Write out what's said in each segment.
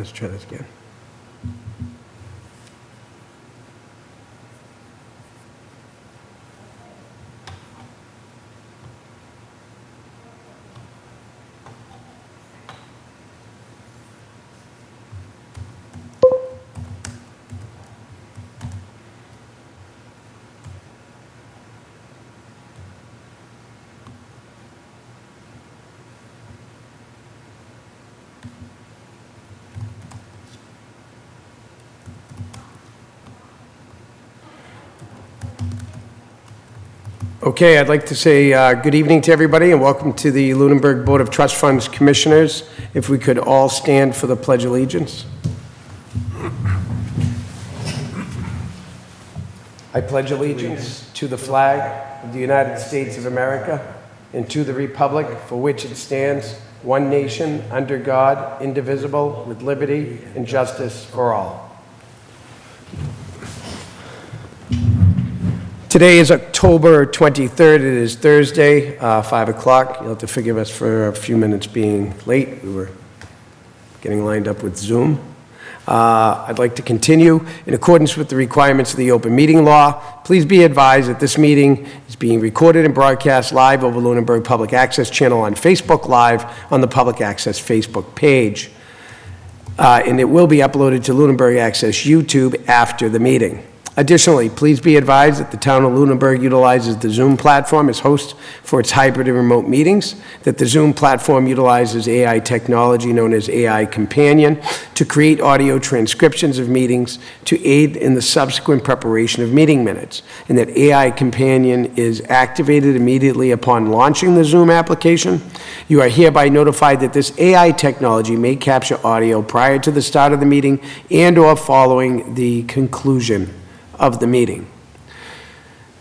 let's try this again. Okay, I'd like to say good evening to everybody and welcome to the Lunenburg Board of Trust Funds Commissioners. If we could all stand for the Pledge of Allegiance. I pledge allegiance to the flag of the United States of America and to the republic for which it stands, one nation, under God, indivisible, with liberty and justice for all. Today is October 23rd. It is Thursday, 5 o'clock. You'll have to forgive us for a few minutes being late. We were getting lined up with Zoom. I'd like to continue. In accordance with the requirements of the open meeting law, please be advised that this meeting is being recorded and broadcast live over Lunenburg Public Access channel on Facebook Live on the Public Access Facebook page. And it will be uploaded to Lunenburg Access YouTube after the meeting. Additionally, please be advised that the town of Lunenburg utilizes the Zoom platform as host for its hybrid and remote meetings, that the Zoom platform utilizes AI technology known as AI Companion to create audio transcriptions of meetings to aid in the subsequent preparation of meeting minutes, and that AI Companion is activated immediately upon launching the Zoom application. You are hereby notified that this AI technology may capture audio prior to the start of the meeting and/or following the conclusion of the meeting.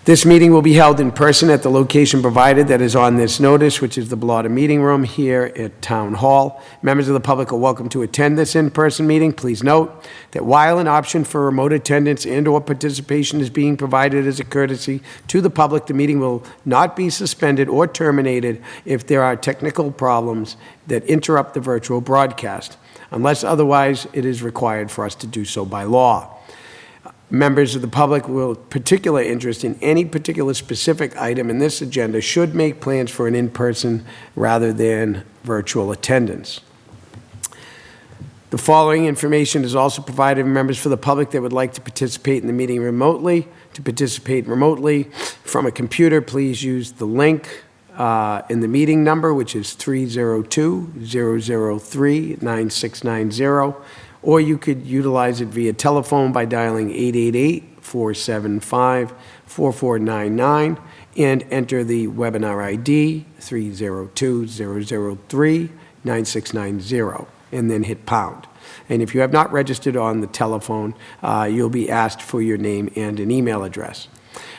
This meeting will be held in person at the location provided that is on this notice, which is the Blotter Meeting Room here at Town Hall. Members of the public are welcome to attend this in-person meeting. Please note that while an option for remote attendance and/or participation is being provided as a courtesy to the public, the meeting will not be suspended or terminated if there are technical problems that interrupt the virtual broadcast, unless otherwise it is required for us to do so by law. Members of the public with particular interest in any particular specific item in this agenda should make plans for an in-person rather than virtual attendance. The following information is also provided to members for the public that would like to participate in the meeting remotely. To participate remotely from a computer, please use the link in the meeting number, which is 302-003-9690. Or you could utilize it via telephone by dialing 888-475-4499 and enter the webinar ID 302-003-9690 and then hit pound. And if you have not registered on the telephone, you'll be asked for your name and an email address.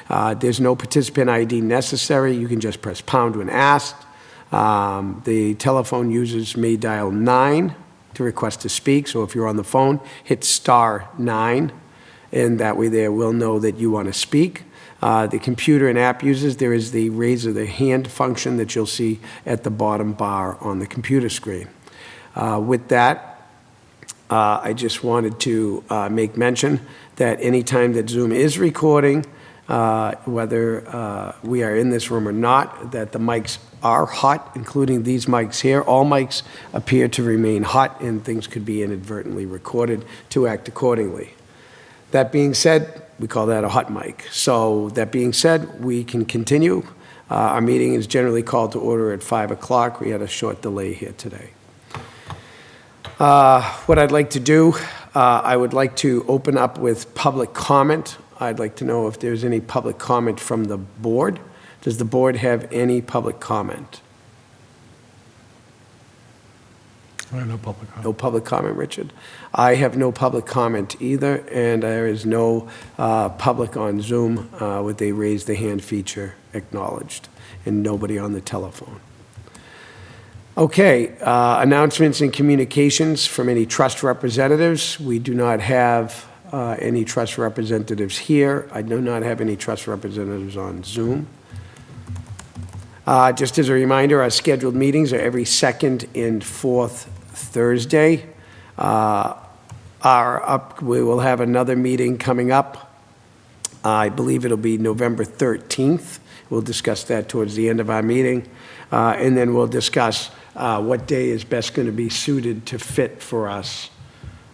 There's no participant ID necessary. You can just press pound when asked. The telephone users may dial 9 to request to speak. So if you're on the phone, hit *9, and that way they will know that you want to speak. The computer and app users, there is the raise of the hand function that you'll see at the bottom bar on the computer screen. With that, I just wanted to make mention that anytime that Zoom is recording, whether we are in this room or not, that the mics are hot, including these mics here. All mics appear to remain hot, and things could be inadvertently recorded to act accordingly. That being said, we call that a hot mic. So that being said, we can continue. Our meeting is generally called to order at 5 o'clock. We had a short delay here today. What I'd like to do, I would like to open up with public comment. I'd like to know if there's any public comment from the board. Does the board have any public comment? I have no public comment. No public comment, Richard? I have no public comment either, and there is no public on Zoom with a raise the hand feature acknowledged, and nobody on the telephone. Okay, announcements and communications from any trust representatives. We do not have any trust representatives here. I do not have any trust representatives on Zoom. Just as a reminder, our scheduled meetings are every second and fourth Thursday. We will have another meeting coming up. I believe it'll be November 13th. We'll discuss that towards the end of our meeting. And then we'll discuss what day is best going to be suited to fit for us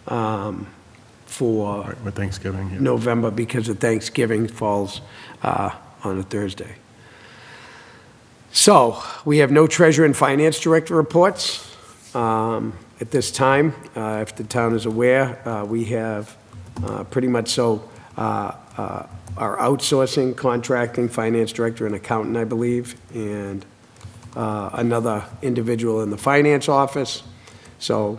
for Right, with Thanksgiving. Yeah. November, because of Thanksgiving falls on a Thursday. So we have no treasurer and finance director reports at this time. If the town is aware, we have pretty much our outsourcing, contracting, finance director and accountant, I believe, and another individual in the finance office. So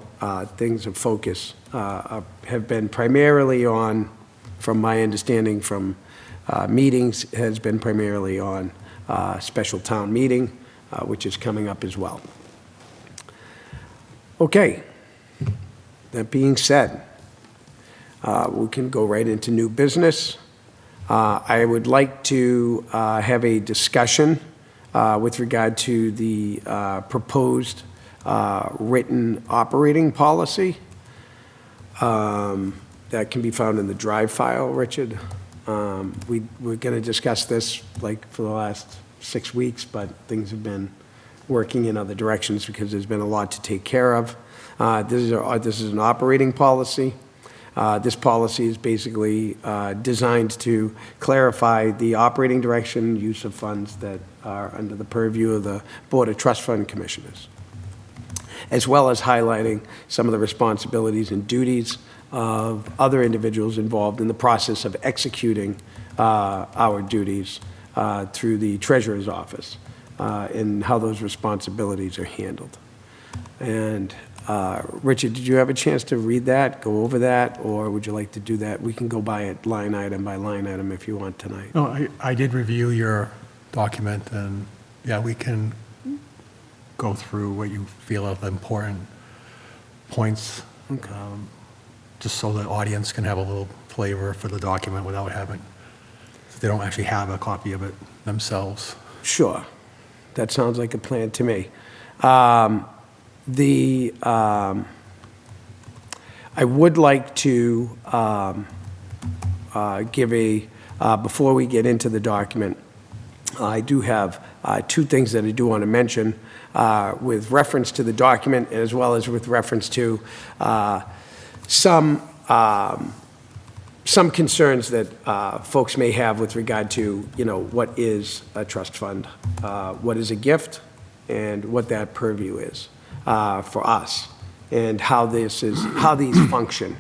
things of focus have been primarily on, from my understanding from meetings, has been primarily on special town meeting, which is coming up as well. Okay, that being said, we can go right into new business. I would like to have a discussion with regard to the proposed written operating policy that can be found in the drive file, Richard. We're going to discuss this like for the last 6 weeks, but things have been working in other directions because there's been a lot to take care of. This is an operating policy. This policy is basically designed to clarify the operating direction, use of funds that are under the purview of the Board of Trust Fund Commissioners, as well as highlighting some of the responsibilities and duties of other individuals involved in the process of executing our duties through the Treasurer's Office and how those responsibilities are handled. And Richard, did you have a chance to read that, go over that, or would you like to do that? We can go by it line item by line item if you want tonight. No, I did review your document, and yeah, we can go through what you feel are the important points, just so the audience can have a little flavor for the document without having, so they don't actually have a copy of it themselves. Sure. That sounds like a plan to me. I would like to give before we get into the document, I do have two things that I do want to mention with reference to the document as well as with reference to some concerns that folks may have with regard to, what is a trust fund, what is a gift, and what that purview is for us, and how these function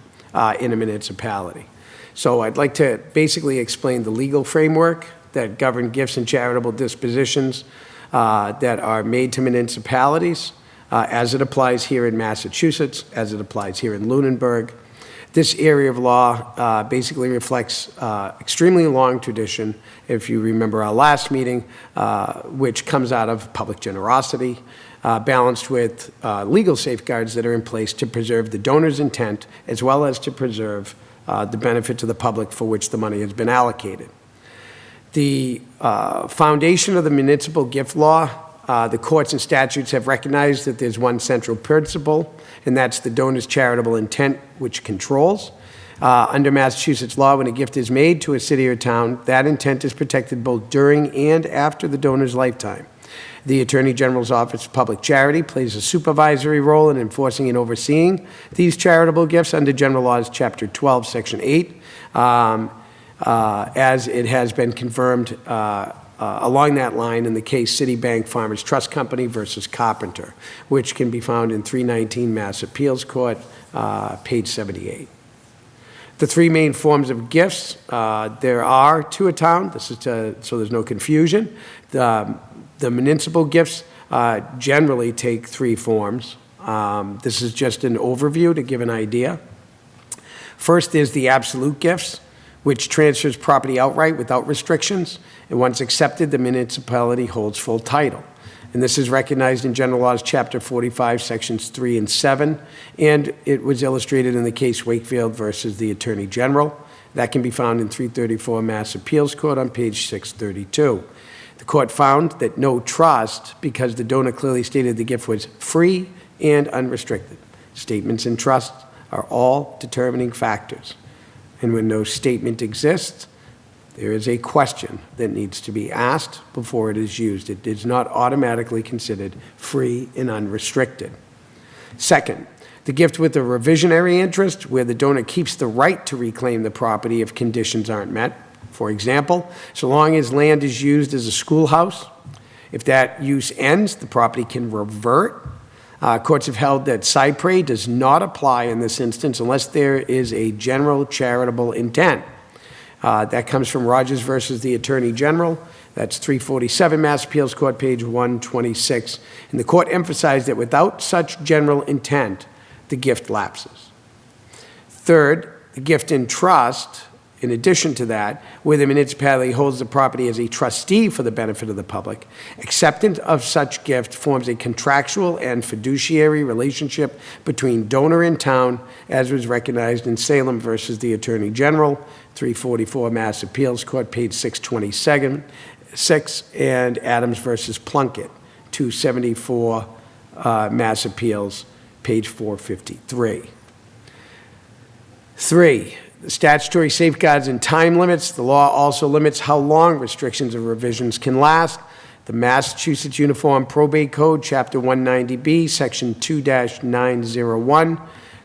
in a municipality. So I'd like to basically explain the legal framework that govern gifts and charitable dispositions that are made to municipalities as it applies here in Massachusetts, as it applies here in Lunenburg. This area of law basically reflects extremely long tradition, if you remember our last meeting, which comes out of public generosity, balanced with legal safeguards that are in place to preserve the donor's intent, as well as to preserve the benefit to the public for which the money has been allocated. The foundation of the municipal gift law, the courts and statutes have recognized that there's one central principle, and that's the donor's charitable intent, which controls. Under Massachusetts law, when a gift is made to a city or town, that intent is protected both during and after the donor's lifetime. The Attorney General's Office of Public Charity plays a supervisory role in enforcing and overseeing these charitable gifts under General Laws, Chapter 12, Section 8, as it has been confirmed along that line in the case Citibank Farmers Trust Company versus Carpenter, which can be found in 319 Mass Appeals Court, page 78. The three main forms of gifts there are to a town, this is so there's no confusion. The municipal gifts generally take three forms. This is just an overview to give an idea. First is the absolute gifts, which transfers property outright without restrictions, and once accepted, the municipality holds full title. And this is recognized in General Laws, Chapter 45, Sections 3 and 7, and it was illustrated in the case Wakefield versus the Attorney General. That can be found in 334 Mass Appeals Court on page 632. The court found that no trust, because the donor clearly stated the gift was free and unrestricted. Statements in trust are all determining factors. And when no statement exists, there is a question that needs to be asked before it is used. It is not automatically considered free and unrestricted. Second, the gift with a revisionary interest, where the donor keeps the right to reclaim the property if conditions aren't met. For example, so long as land is used as a schoolhouse, if that use ends, the property can revert. Courts have held that cypre does not apply in this instance unless there is a general charitable intent. That comes from Rogers versus the Attorney General. That's 347 Mass Appeals Court, page 126. And the court emphasized that without such general intent, the gift lapses. Third, the gift in trust, in addition to that, where the municipality holds the property as a trustee for the benefit of the public, acceptance of such gift forms a contractual and fiduciary relationship between donor and town, as was recognized in Salem versus the Attorney General, 344 Mass Appeals Court, page 627, and Adams versus Plunkett, 274 Mass Appeals, page 453. 3, the statutory safeguards and time limits. The law also limits how long restrictions or revisions can last. The Massachusetts Uniform Probate Code, Chapter 190B, Section 2-901,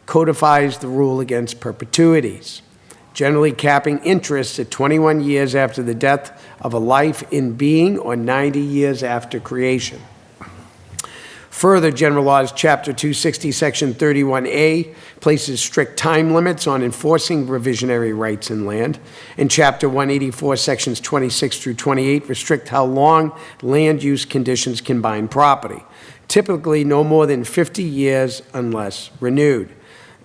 codifies the rule against perpetuities, generally capping interest at 21 years after the death of a life in being or 90 years after creation. Further, General Laws, Chapter 260, Section 31A, places strict time limits on enforcing revisionary rights in land. And Chapter 184, Sections 26 through 28, restrict how long land use conditions can bind property, typically no more than 50 years unless renewed.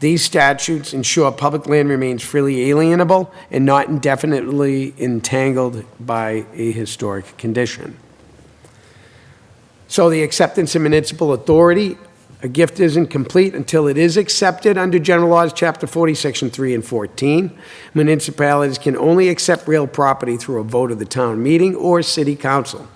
These statutes ensure public land remains freely alienable and not indefinitely entangled by a historic condition. So the acceptance of municipal authority, a gift isn't complete until it is accepted under General Laws, Chapter 40, Section 3 and 14. Municipalities can only accept real property through a vote of the town meeting or city council.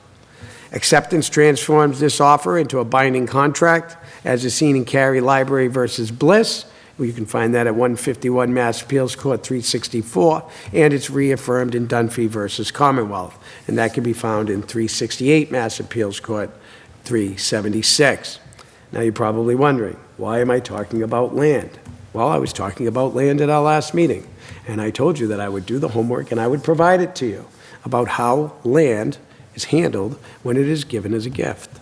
Acceptance transforms this offer into a binding contract, as is seen in Cary Library versus Bliss. You can find that at 151 Mass Appeals Court, 364, and it's reaffirmed in Dunphy versus Commonwealth, and that can be found in 368 Mass Appeals Court, 376. Now you're probably wondering, why am I talking about land? Well, I was talking about land at our last meeting, and I told you that I would do the homework and I would provide it to you about how land is handled when it is given as a gift.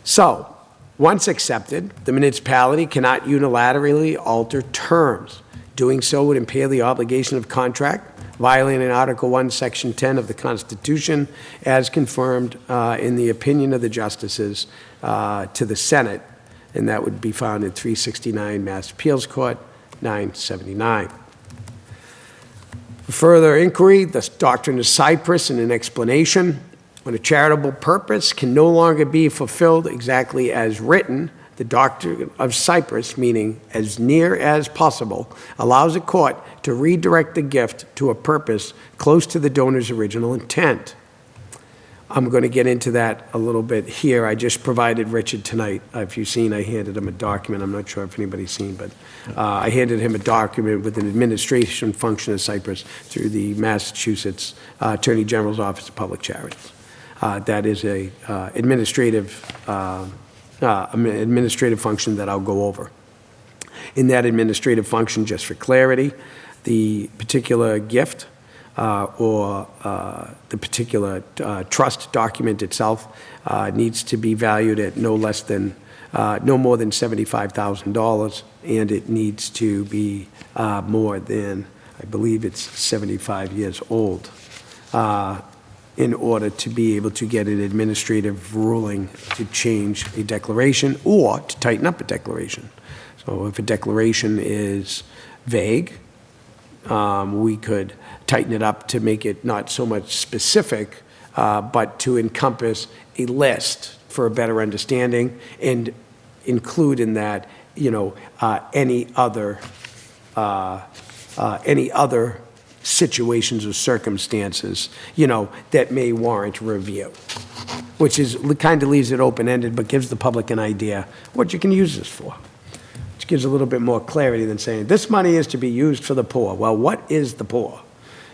So, once accepted, the municipality cannot unilaterally alter terms. Doing so would impair the obligation of contract, violating Article 1, Section 10 of the Constitution, as confirmed in the opinion of the justices to the Senate, and that would be found in 369 Mass Appeals Court, 979. For further inquiry, the doctrine of Cyprus and an explanation. When a charitable purpose can no longer be fulfilled exactly as written, the doctrine of Cyprus, meaning as near as possible, allows a court to redirect the gift to a purpose close to the donor's original intent. I'm going to get into that a little bit here. I just provided Richard tonight. If you've seen, I handed him a document. I'm not sure if anybody's seen, but I handed him a document with an administration function of Cyprus through the Massachusetts Attorney General's Office of Public Charities. That is a administrative function that I'll go over. In that administrative function, just for clarity, the particular gift or the particular trust document itself needs to be valued at no more than $75,000, and it needs to be more than, I believe it's 75 years old, in order to be able to get an administrative ruling to change a declaration or to tighten up a declaration. So if a declaration is vague, we could tighten it up to make it not so much specific, but to encompass a list for a better understanding and include in that, any other situations or circumstances, that may warrant review, which is kind of leaves it open-ended, but gives the public an idea what you can use this for. What which gives a little bit more clarity than saying, this money is to be used for the poor. Well, what is the poor?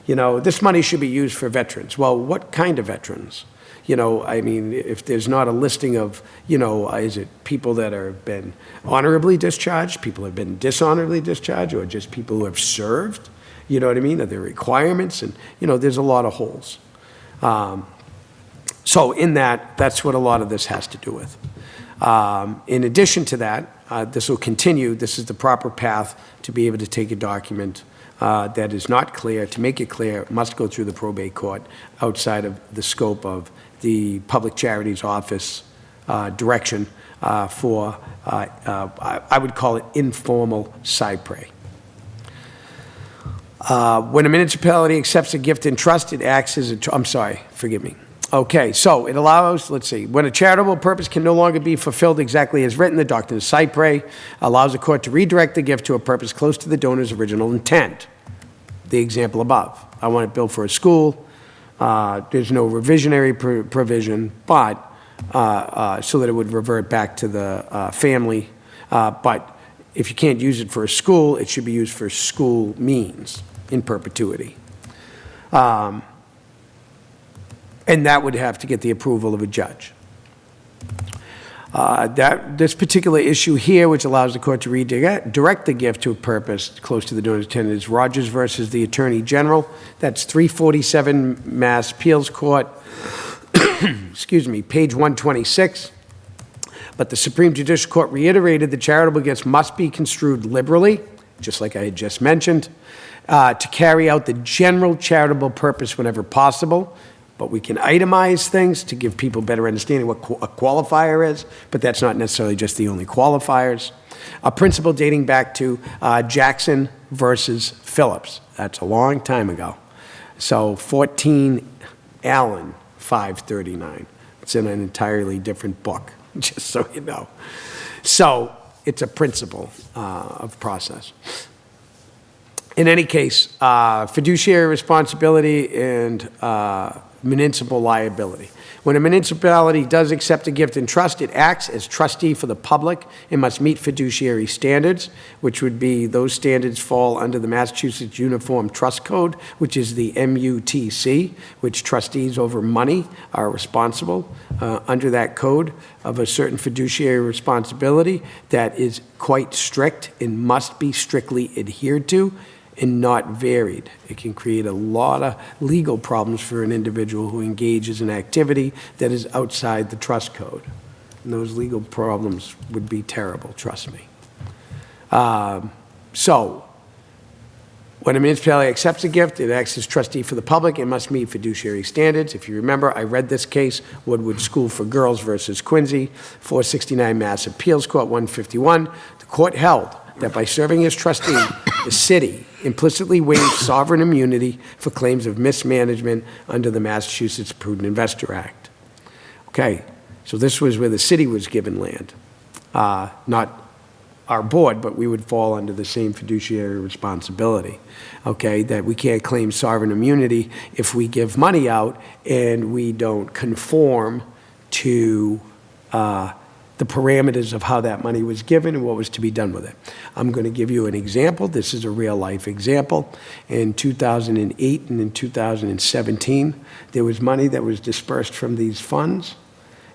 You know, this money should be used for veterans. Well, what kind of veterans? You know, I mean, if there's not a listing of, you know, is it people that have been honorably discharged, people have been dishonorably discharged, or just people who have served? You know what I mean? Are there requirements? And, you know, there's a lot of holes. So in that's what a lot of this has to do with. In addition to that, this will continue. This is the proper path to be able to take a document that is not clear. To make it clear, it must go through the probate court outside of the scope of the Public Charities Office direction for, I would call it informal cypre. When a municipality accepts a gift in trust, it acts as I'm sorry, forgive me. Okay, so it allows, let's see, when a charitable purpose can no longer be fulfilled exactly as written, the doctrine of cypre allows the court to redirect the gift to a purpose close to the donor's original intent. The example above. I want it built for a school. There's no revisionary provision, but so that it would revert back to the family. But if you can't use it for a school, it should be used for school means in perpetuity. And that would have to get the approval of a judge. This particular issue here, which allows the court to redirect the gift to a purpose close to the donor's intent, is Rogers versus the Attorney General. That's 347 Mass Appeals Court, excuse me, page 126. But the Supreme Judicial Court reiterated the charitable gifts must be construed liberally, just like I had just mentioned, to carry out the general charitable purpose whenever possible. But we can itemize things to give people better understanding what a qualifier is, but that's not necessarily just the only qualifiers. A principle dating back to Jackson versus Phillips. That's a long time ago. So 14 Allen 539. It's in an entirely different book, just so you know. So it's a principle of process. In any case, fiduciary responsibility and municipal liability. When a municipality does accept a gift in trust, it acts as trustee for the public and must meet fiduciary standards, which would be those standards fall under the Massachusetts Uniform Trust Code, which is the MUTC, which trustees over money are responsible under that code of a certain fiduciary responsibility that is quite strict and must be strictly adhered to and not varied. It can create a lot of legal problems for an individual who engages in activity that is outside the trust code. And those legal problems would be terrible, trust me. So, when a municipality accepts a gift, it acts as trustee for the public and must meet fiduciary standards. If you remember, I read this case, Woodward School for Girls versus Quincy, 469 Mass Appeals Court, 151. The court held that by serving as trustee, the city implicitly waived sovereign immunity for claims of mismanagement under the Massachusetts Prudent Investor Act. Okay, so this was where the city was given land, not our board, but we would fall under the same fiduciary responsibility, okay, that we can't claim sovereign immunity if we give money out and we don't conform to the parameters of how that money was given and what was to be done with it. I'm going to give you an example. This is a real-life example. In 2008 and in 2017, there was money that was dispersed from these funds,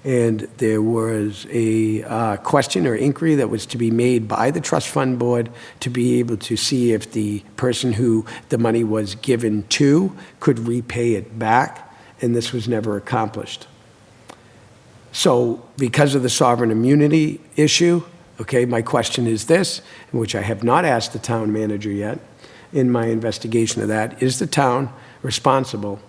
and there was a question or inquiry that was to be made by the trust fund board to be able to see if the person who the money was given to could repay it back, and this was never accomplished. So because of the sovereign immunity issue, okay, my question is this, which I have not asked the town manager yet in my investigation of that, is the town responsible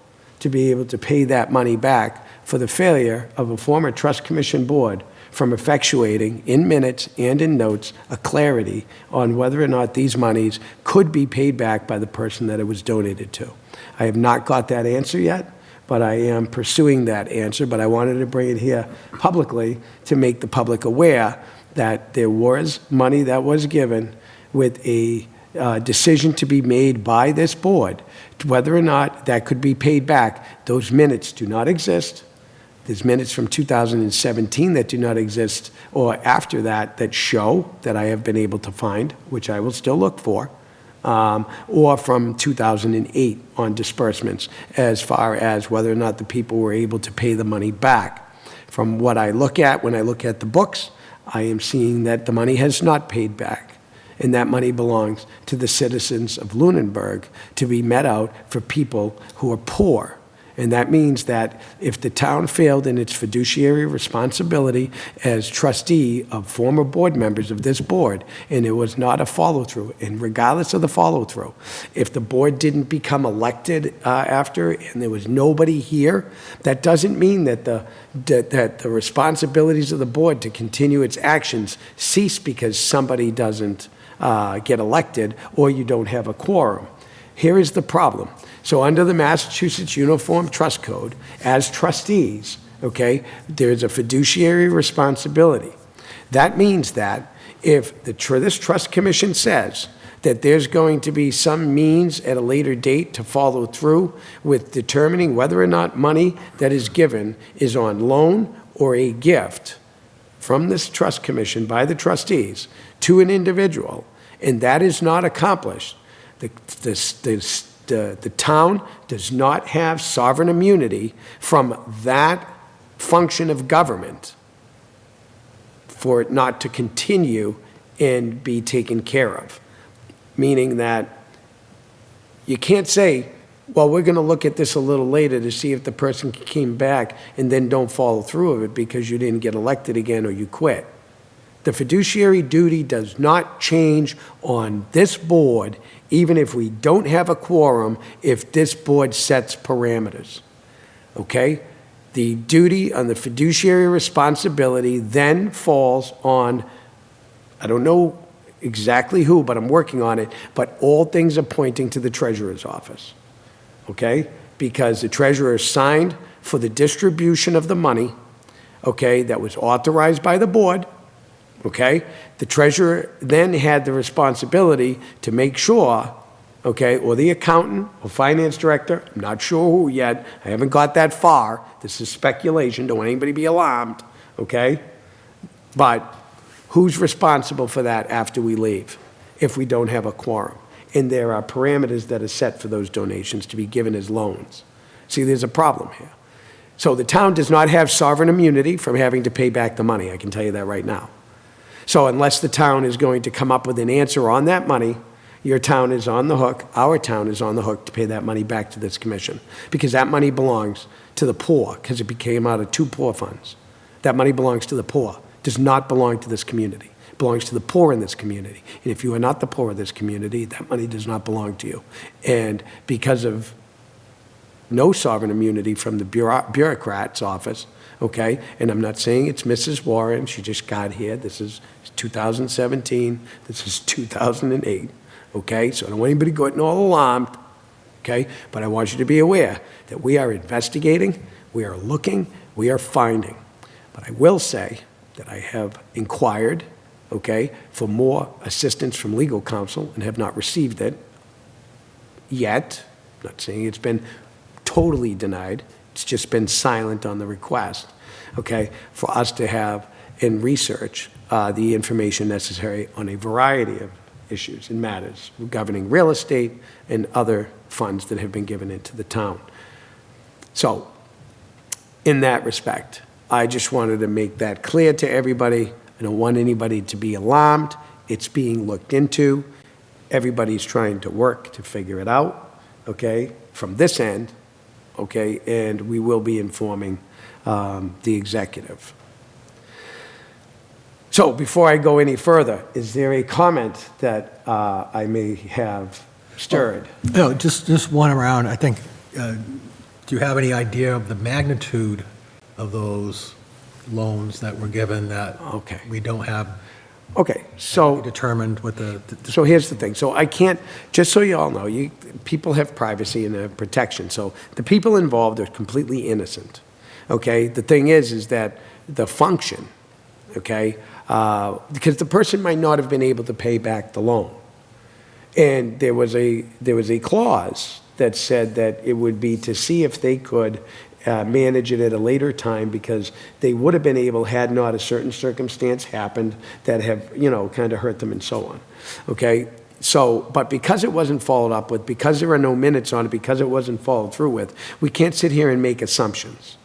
to be able to pay that money back for the failure of a former trust commission board from effectuating in minutes and in notes a clarity on whether or not these monies could be paid back by the person that it was donated to? I have not got that answer yet, but I am pursuing that answer, but I wanted to bring it here publicly to make the public aware that there was money that was given with a decision to be made by this board, whether or not that could be paid back. Those minutes do not exist. There's minutes from 2017 that do not exist, or after that, that show that I have been able to find, which I will still look for, or from 2008 on disbursements, as far as whether or not the people were able to pay the money back. From what I look at, when I look at the books, I am seeing that the money has not paid back, and that money belongs to the citizens of Lunenburg to be met out for people who are poor. And that means that if the town failed in its fiduciary responsibility as trustee of former board members of this board, and it was not a follow-through, and regardless of the follow-through, if the board didn't become elected after and there was nobody here, that doesn't mean that the responsibilities of the board to continue its actions cease because somebody doesn't get elected or you don't have a quorum. Here is the problem. So under the Massachusetts Uniform Trust Code, as trustees, okay, there's a fiduciary responsibility. That means that if this trust commission says that there's going to be some means at a later date to follow through with determining whether or not money that is given is on loan or a gift from this trust commission by the trustees to an individual, and that is not accomplished, the town does not have sovereign immunity from that function of government for it not to continue and be taken care of. Meaning that you can't say, well, we're going to look at this a little later to see if the person came back and then don't follow through of it because you didn't get elected again or you quit. The fiduciary duty does not change on this board, even if we don't have a quorum, if this board sets parameters, okay? The duty on the fiduciary responsibility then falls on, I don't know exactly who, but I'm working on it, but all things are pointing to the treasurer's office, okay? Because the treasurer signed for the distribution of the money, okay, that was authorized by the board, okay? The treasurer then had the responsibility to make sure, okay, or the accountant or finance director, I'm not sure who yet, I haven't got that far, this is speculation, don't want anybody to be alarmed, okay? But who's responsible for that after we leave if we don't have a quorum? And there are parameters that are set for those donations to be given as loans. See, there's a problem here. So the town does not have sovereign immunity from having to pay back the money, I can tell you that right now. So unless the town is going to come up with an answer on that money, your town is on the hook, our town is on the hook to pay that money back to this commission, because that money belongs to the poor, because it came out of 2 poor funds. That money belongs to the poor, does not belong to this community. It belongs to the poor in this community. And if you are not the poor of this community, that money does not belong to you. And because of no sovereign immunity from the bureaucrat's office, okay, and I'm not saying it's Mrs. Warren, she just got here, this is 2017, this is 2008, okay, so I don't want anybody getting all alarmed, okay, but I want you to be aware that we are investigating, we are looking, we are finding. But I will say that I have inquired, okay, for more assistance from legal counsel and have not received it yet. I'm not saying it's been totally denied. It's just been silent on the request, okay, for us to have and research the information necessary on a variety of issues and matters governing real estate and other funds that have been given into the town. So, in that respect, I just wanted to make that clear to everybody. I don't want anybody to be alarmed. It's being looked into. Everybody's trying to work to figure it out, okay, from this end. Okay, and we will be informing the executive. So before I go any further, is there a comment that I may have stirred? No, just one around, I think, do you have any idea of the magnitude of those loans that were given that Okay. we don't have Okay, so determined what the So here's the thing. So I can't, just so you all know, people have privacy and protection. So the people involved are completely innocent. Okay? The thing is that the function, okay, because the person might not have been able to pay back the loan. And there was a clause that said that it would be to see if they could manage it at a later time because they would have been able, had not a certain circumstance happened that have, kind of hurt them and so on. Okay? So, but because it wasn't followed up with, because there are no minutes on it, because it wasn't followed through with, we can't sit here and make assumptions.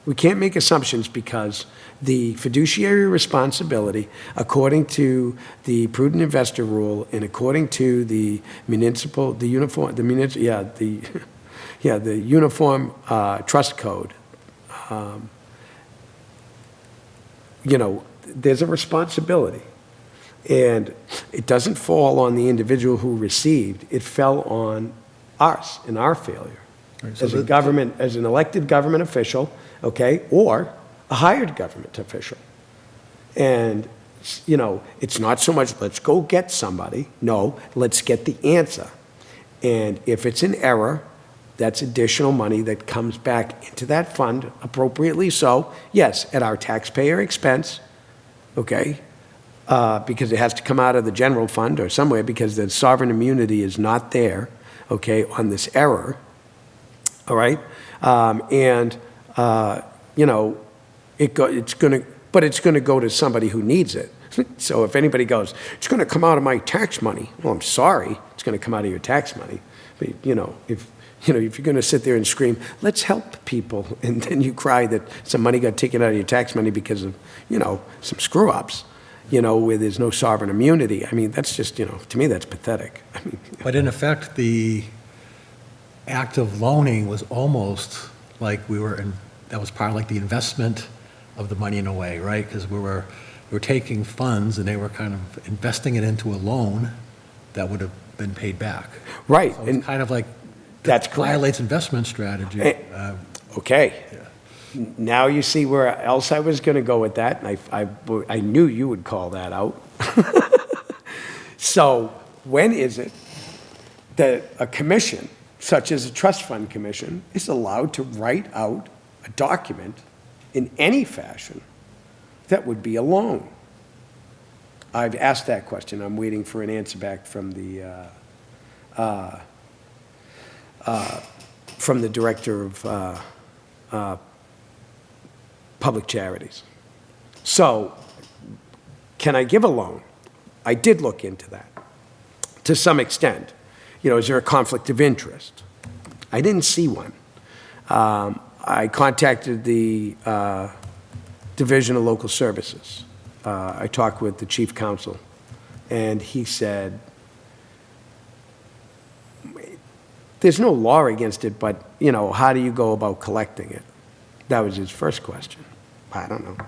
We can't make assumptions because the fiduciary responsibility, according to the prudent investor rule and according to the uniform trust code, there's a responsibility. And it doesn't fall on the individual who received, it fell on us and our failure. Right, so As an elected government official, okay, or a hired government official. And, it's not so much, let's go get somebody. No, let's get the answer. And if it's an error, that's additional money that comes back into that fund, appropriately so, yes, at our taxpayer expense, okay? Because it has to come out of the general fund or somewhere because the sovereign immunity is not there, okay, on this error, all right? It's going to go to somebody who needs it. So if anybody goes, it's going to come out of my tax money. Well, I'm sorry, it's going to come out of your tax money. But, if you're going to sit there and scream, let's help people, and then you cry that some money got taken out of your tax money because of, some screw-ups, where there's no sovereign immunity. I mean, that's just, to me, that's pathetic. I mean, But in effect, the act of loaning was almost like that was part of like the investment of the money in a way, right? Because we were taking funds and they were kind of investing it into a loan that would have been paid back. Right. So it's kind of like, That's correct. violates investment strategy. Okay. Now you see where else I was going to go with that, and I knew you would call that out. So when is it that a commission, such as a trust fund commission, is allowed to write out a document in any fashion that would be a loan? I've asked that question. I'm waiting for an answer back from the director of public charities. So, can I give a loan? I did look into that to some extent. Is there a conflict of interest? I didn't see one. I contacted the Division of Local Services. I talked with the chief counsel, and he said, there's no law against it, but, how do you go about collecting it? That was his first question. I don't know.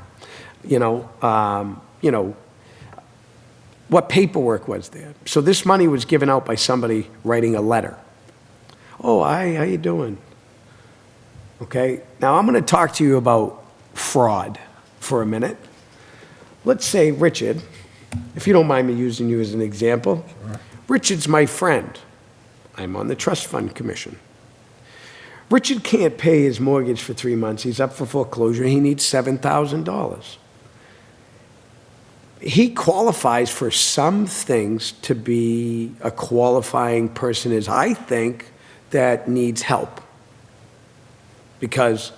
What paperwork was there? So this money was given out by somebody writing a letter. Oh, hi, how you doing? Okay, now I'm going to talk to you about fraud for a minute. Let's say Richard, if you don't mind me using you as an example. Sure. Richard's my friend. I'm on the trust fund commission. Richard can't pay his mortgage for 3 months. He's up for foreclosure. He needs $7,000. He qualifies for some things to be a qualifying person, as I think, that needs help. Because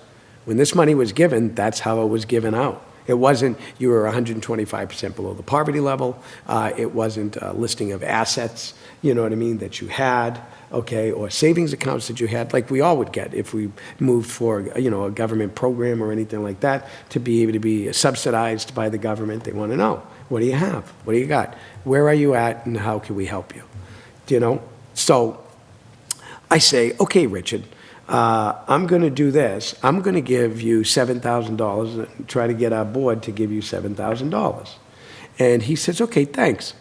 when this money was given, that's how it was given out. It wasn't you were 125% below the poverty level. It wasn't a listing of assets, that you had, okay, or savings accounts that you had, like we all would get if we moved for, a government program or anything like that, to be able to be subsidized by the government. They want to know, what do you have? What do you got? Where are you at, and how can we help you? So I say, okay, Richard, I'm going to do this. I'm going to give you $7,000 and try to get our board to give you $7,000. And he says, okay, thanks.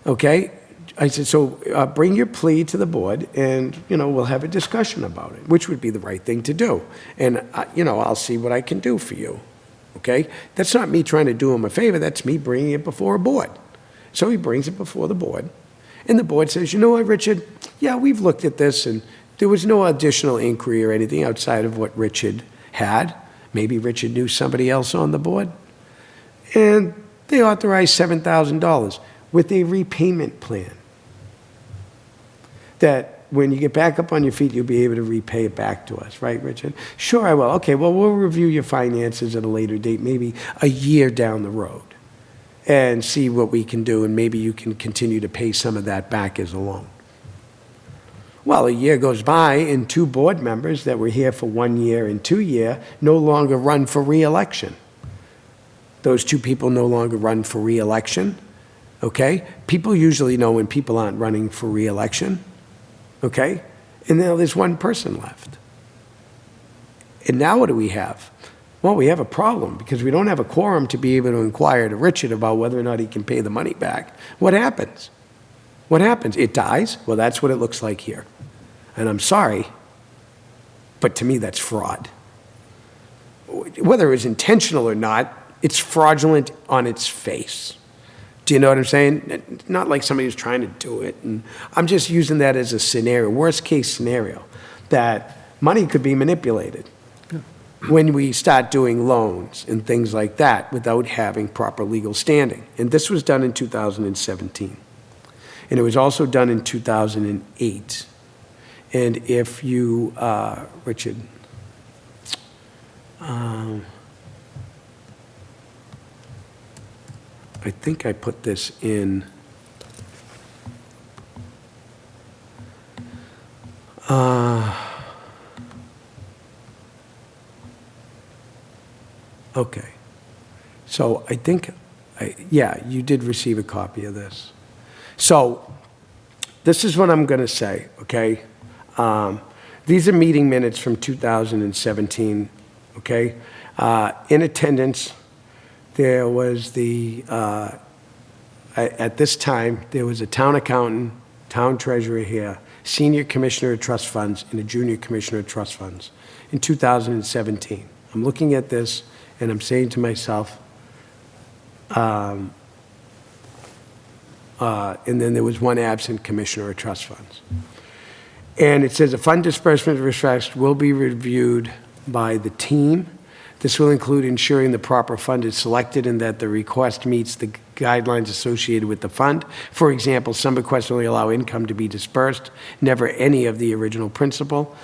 Okay. I said, so bring your plea to the board and, we'll have a discussion about it, which would be the right thing to do. And, I'll see what I can do for you. Okay. That's not me trying to do him a favor. That's me bringing it before a board. So he brings it before the board. And the board says, you know what, Richard? Yeah, we've looked at this, and there was no additional inquiry or anything outside of what Richard had. Maybe Richard knew somebody else on the board. And they authorized $7,000 with a repayment plan that when you get back up on your feet, you'll be able to repay it back to us, right, Richard? Sure, I will. Okay, well, we'll review your finances at a later date, maybe a year down the road, and see what we can do, and maybe you can continue to pay some of that back as a loan. Well, a year goes by, and 2 board members that were here for 1 year and 2 year no longer run for reelection. Those 2 people no longer run for reelection, okay? People usually know when people aren't running for reelection, okay? And now there's 1 person left. And now what do we have? Well, we have a problem because we don't have a quorum to be able to inquire to Richard about whether or not he can pay the money back. What happens? What happens? It dies? Well, that's what it looks like here. And I'm sorry, but to me, that's fraud. Whether it was intentional or not, it's fraudulent on its face. Do you know what I'm saying? Not like somebody was trying to do it. And I'm just using that as a scenario, worst case scenario, that money could be manipulated when we start doing loans and things like that without having proper legal standing. And this was done in 2017. And it was also done in 2008. And if you, Richard, I think I put this in, okay. So I think, yeah, you did receive a copy of this. So this is what I'm going to say, okay? These are meeting minutes from 2017, okay? In attendance, there was at this time, there was a town accountant, town treasurer here, senior commissioner of trust funds, and a junior commissioner of trust funds in 2017. I'm looking at this, and I'm saying to myself, and then there was 1 absent commissioner of trust funds. And it says a fund disbursement request will be reviewed by the team. This will include ensuring the proper fund is selected and that the request meets the guidelines associated with the fund. For example, some requests only allow income to be dispersed, never any of the original principal.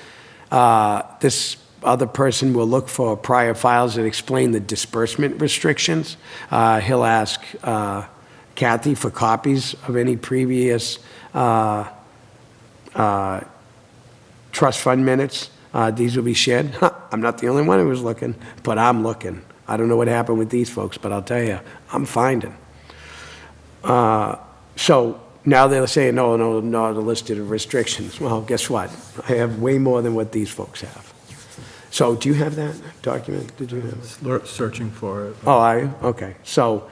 This other person will look for prior files that explain the disbursement restrictions. He'll ask Kathy for copies of any previous trust fund minutes. These will be shared. I'm not the only one who was looking, but I'm looking. I don't know what happened with these folks, but I'll tell you, I'm finding. So now they're saying, no, not a list of restrictions. Well, guess what? I have way more than what these folks have. So do you have that document? Did you have it? Searching for it. Oh, are you? Okay. So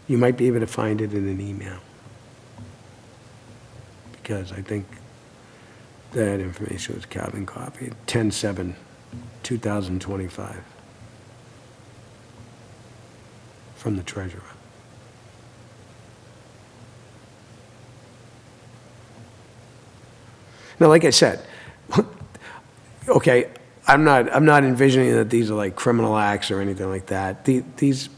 you might be able to find it in an email, because I think that information was carbon copied, 10/7/2025, from the treasurer. Now, like I said, okay, I'm not envisioning that these are like criminal acts or anything like that. This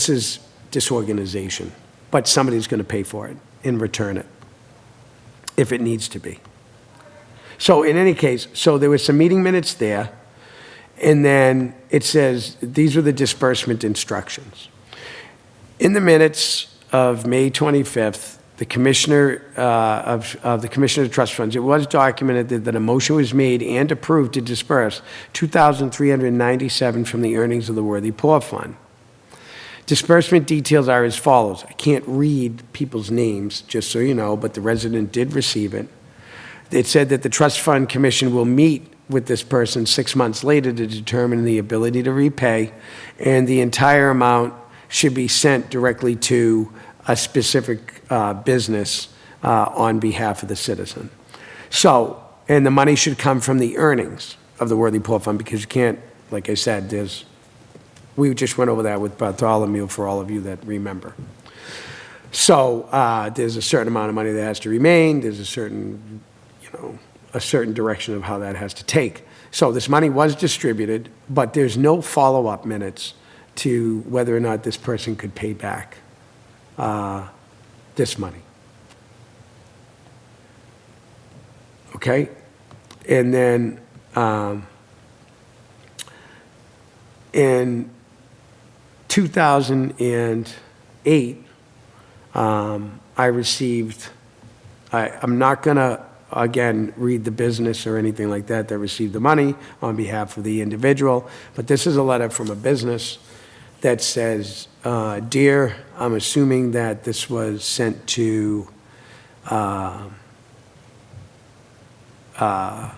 is disorganization, but somebody's going to pay for it and return it if it needs to be. So in any case, so there were some meeting minutes there, and then it says these were the disbursement instructions. In the minutes of May 25th, the Commissioner of the Commissioner of Trust Funds, it was documented that a motion was made and approved to disperse $2,397 from the earnings of the Worthy Poor Fund. Disbursement details are as follows. I can't read people's names, just so you know, but the resident did receive it. It said that the Trust Fund Commission will meet with this person 6 months later to determine the ability to repay, and the entire amount should be sent directly to a specific business on behalf of the citizen. So, and the money should come from the earnings of the Worthy Poor Fund, because you can't, like I said, we just went over that with Bartholomew for all of you that remember. So there's a certain amount of money that has to remain. There's a certain, a certain direction of how that has to take. So this money was distributed, but there's no follow-up minutes to whether or not this person could pay back this money. okay? And then in 2008, I received, I'm not going to, again, read the business or anything like that received the money on behalf of the individual, but this is a letter from a business that says, "Dear, I'm assuming that this was sent to the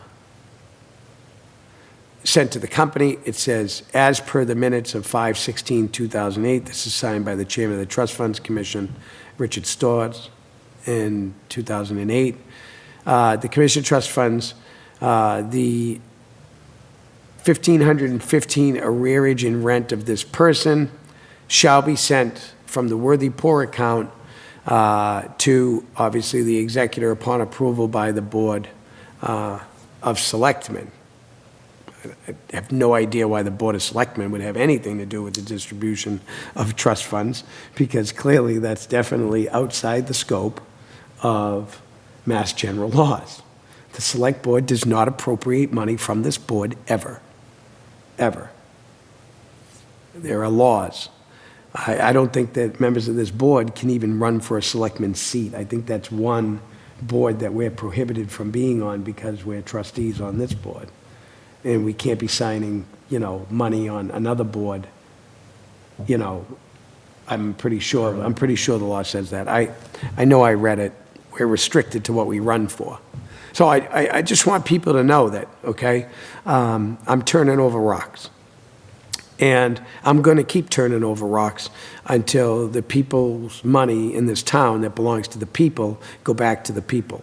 company." It says, "As per the minutes of 5/16/2008, this is signed by the chairman of the Trust Funds Commission, Richard Storrs, in 2008. The Commission Trust Funds, the $1,515 arrearage in rent of this person shall be sent from the Worthy Poor account to, obviously, the executor upon approval by the Board of Selectmen." I have no idea why the Board of Selectmen would have anything to do with the distribution of trust funds, because clearly that's definitely outside the scope of Mass General laws. The Select Board does not appropriate money from this board ever, ever. There are laws. I don't think that members of this board can even run for a selectman's seat. I think that's one board that we're prohibited from being on because we're trustees on this board. And we can't be signing, money on another board. I'm pretty sure the law says that. I know I read it. We're restricted to what we run for. So I just want people to know that, okay? I'm turning over rocks. And I'm going to keep turning over rocks until the people's money in this town that belongs to the people go back to the people.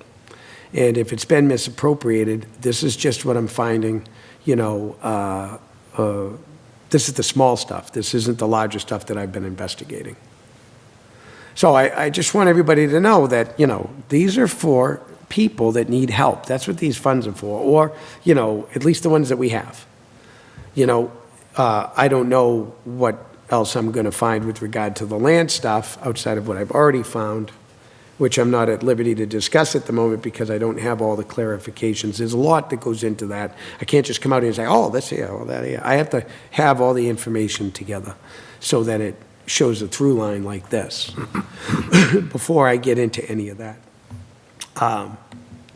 And if it's been misappropriated, this is just what I'm finding. This is the small stuff. This isn't the larger stuff that I've been investigating. So I just want everybody to know that, these are for people that need help. That's what these funds are for, or, at least the ones that we have. I don't know what else I'm going to find with regard to the land stuff outside of what I've already found, which I'm not at liberty to discuss at the moment because I don't have all the clarifications. There's a lot that goes into that. I can't just come out here and say, oh, this here, oh, that here. I have to have all the information together so that it shows a through line like this before I get into any of that.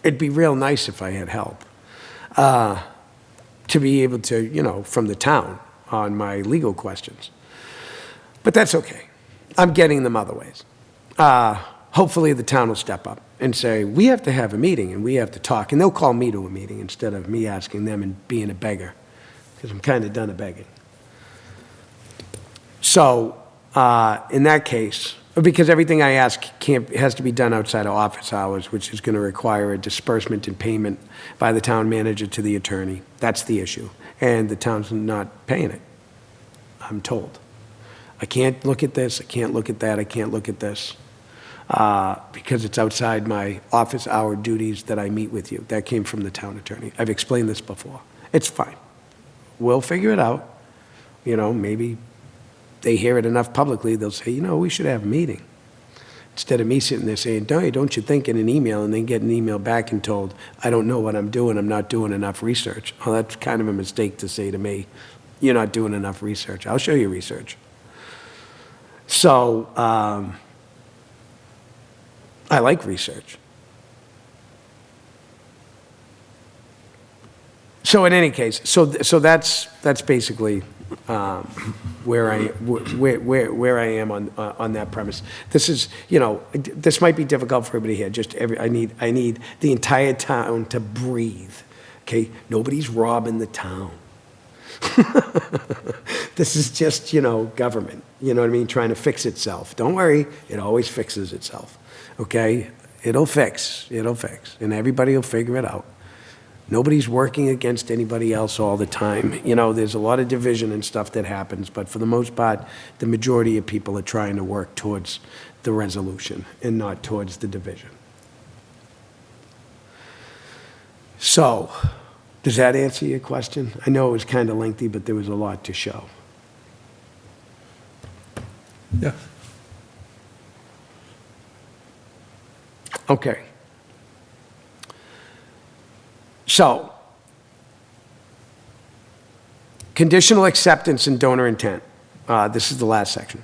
It'd be real nice if I had help to be able to, from the town on my legal questions. But that's okay. I'm getting them other ways. Hopefully the town will step up and say, we have to have a meeting and we have to talk. And they'll call me to a meeting instead of me asking them and being a beggar, because I'm kind of done of begging. So in that case, because everything I ask has to be done outside of office hours, which is going to require a disbursement and payment by the town manager to the attorney. That's the issue. And the town's not paying it, I'm told. I can't look at this, I can't look at that, I can't look at this, because it's outside my office hour duties that I meet with you. That came from the town attorney. I've explained this before. It's fine. We'll figure it out. Maybe they hear it enough publicly, they'll say, we should have a meeting. Instead of me sitting there saying, don't you think, in an email, and then get an email back and told, I don't know what I'm doing, I'm not doing enough research. Well, that's kind of a mistake to say to me, you're not doing enough research. I'll show you research. So, I like research. So in any case, so that's basically where I am on that premise. This is, this might be difficult for everybody here. I need the entire town to breathe. Okay, nobody's robbing the town. This is just, government. You know what I mean? Trying to fix itself. Don't worry, it always fixes itself. Okay, it'll fix, and everybody will figure it out. Nobody's working against anybody else all the time. There's a lot of division and stuff that happens, but for the most part, the majority of people are trying to work towards the resolution and not towards the division. So, does that answer your question? I know it was kind of lengthy, but there was a lot to show. Yeah. Okay. So, conditional acceptance and donor intent. This is the last section.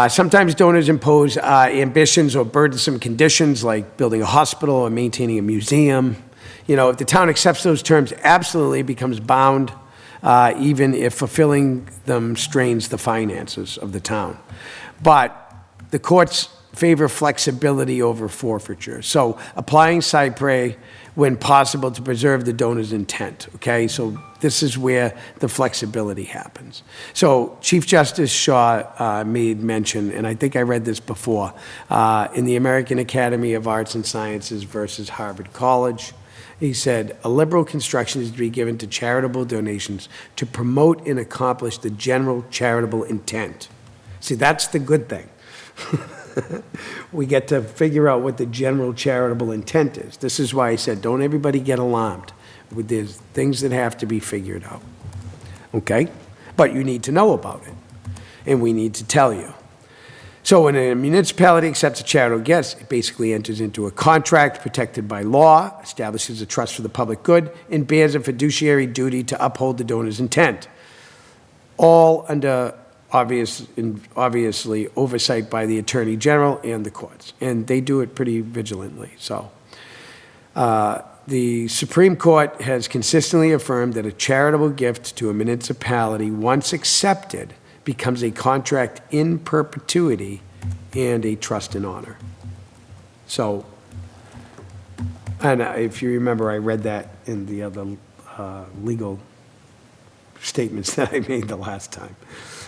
Sometimes donors impose ambitions or burdensome conditions like building a hospital or maintaining a museum. If the town accepts those terms, absolutely becomes bound, even if fulfilling them strains the finances of the town. But the courts favor flexibility over forfeiture. So applying cypre when possible to preserve the donor's intent, okay? So this is where the flexibility happens. So Chief Justice Shaw made mention, and I think I read this before, in the American Academy of Arts and Sciences versus Harvard College. He said, a liberal construction is to be given to charitable donations to promote and accomplish the general charitable intent. See, that's the good thing. We get to figure out what the general charitable intent is. This is why I said, don't everybody get alarmed. There's things that have to be figured out, okay? But you need to know about it, and we need to tell you. So when a municipality accepts a charitable gift, it basically enters into a contract protected by law, establishes a trust for the public good, and bears a fiduciary duty to uphold the donor's intent, all under obviously oversight by the Attorney General and the courts, and they do it pretty vigilantly. So the Supreme Court has consistently affirmed that a charitable gift to a municipality, once accepted, becomes a contract in perpetuity and a trust in honor. So, and if you remember, I read that in the other legal statements that I made the last time.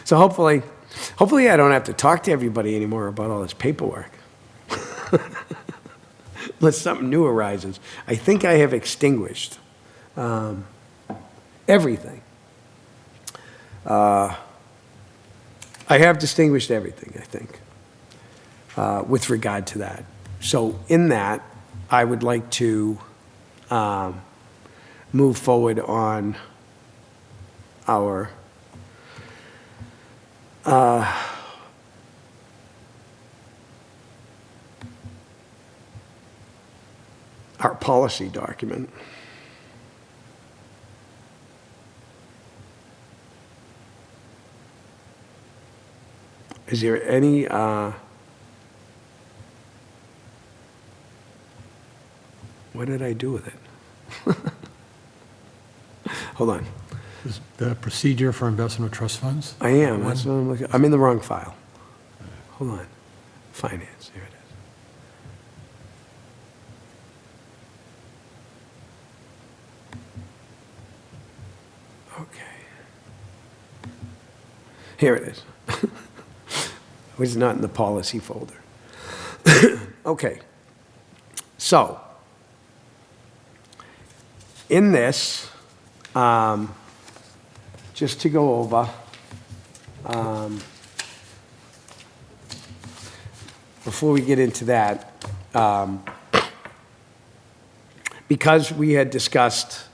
So hopefully I don't have to talk to everybody anymore about all this paperwork. Unless something new arises. I think I have extinguished everything. I have distinguished everything, I think, with regard to that. So in that, I would like to move forward on our policy document. Is there any, what did I do with it? Hold on. Is the procedure for investment trust funds? I am, that's what I'm looking, I'm in the wrong file. Hold on. Finance, here it is. Okay. Here it is. It was not in the policy folder. Okay. So, in this, just to go over, before we get into that, because we had discussed,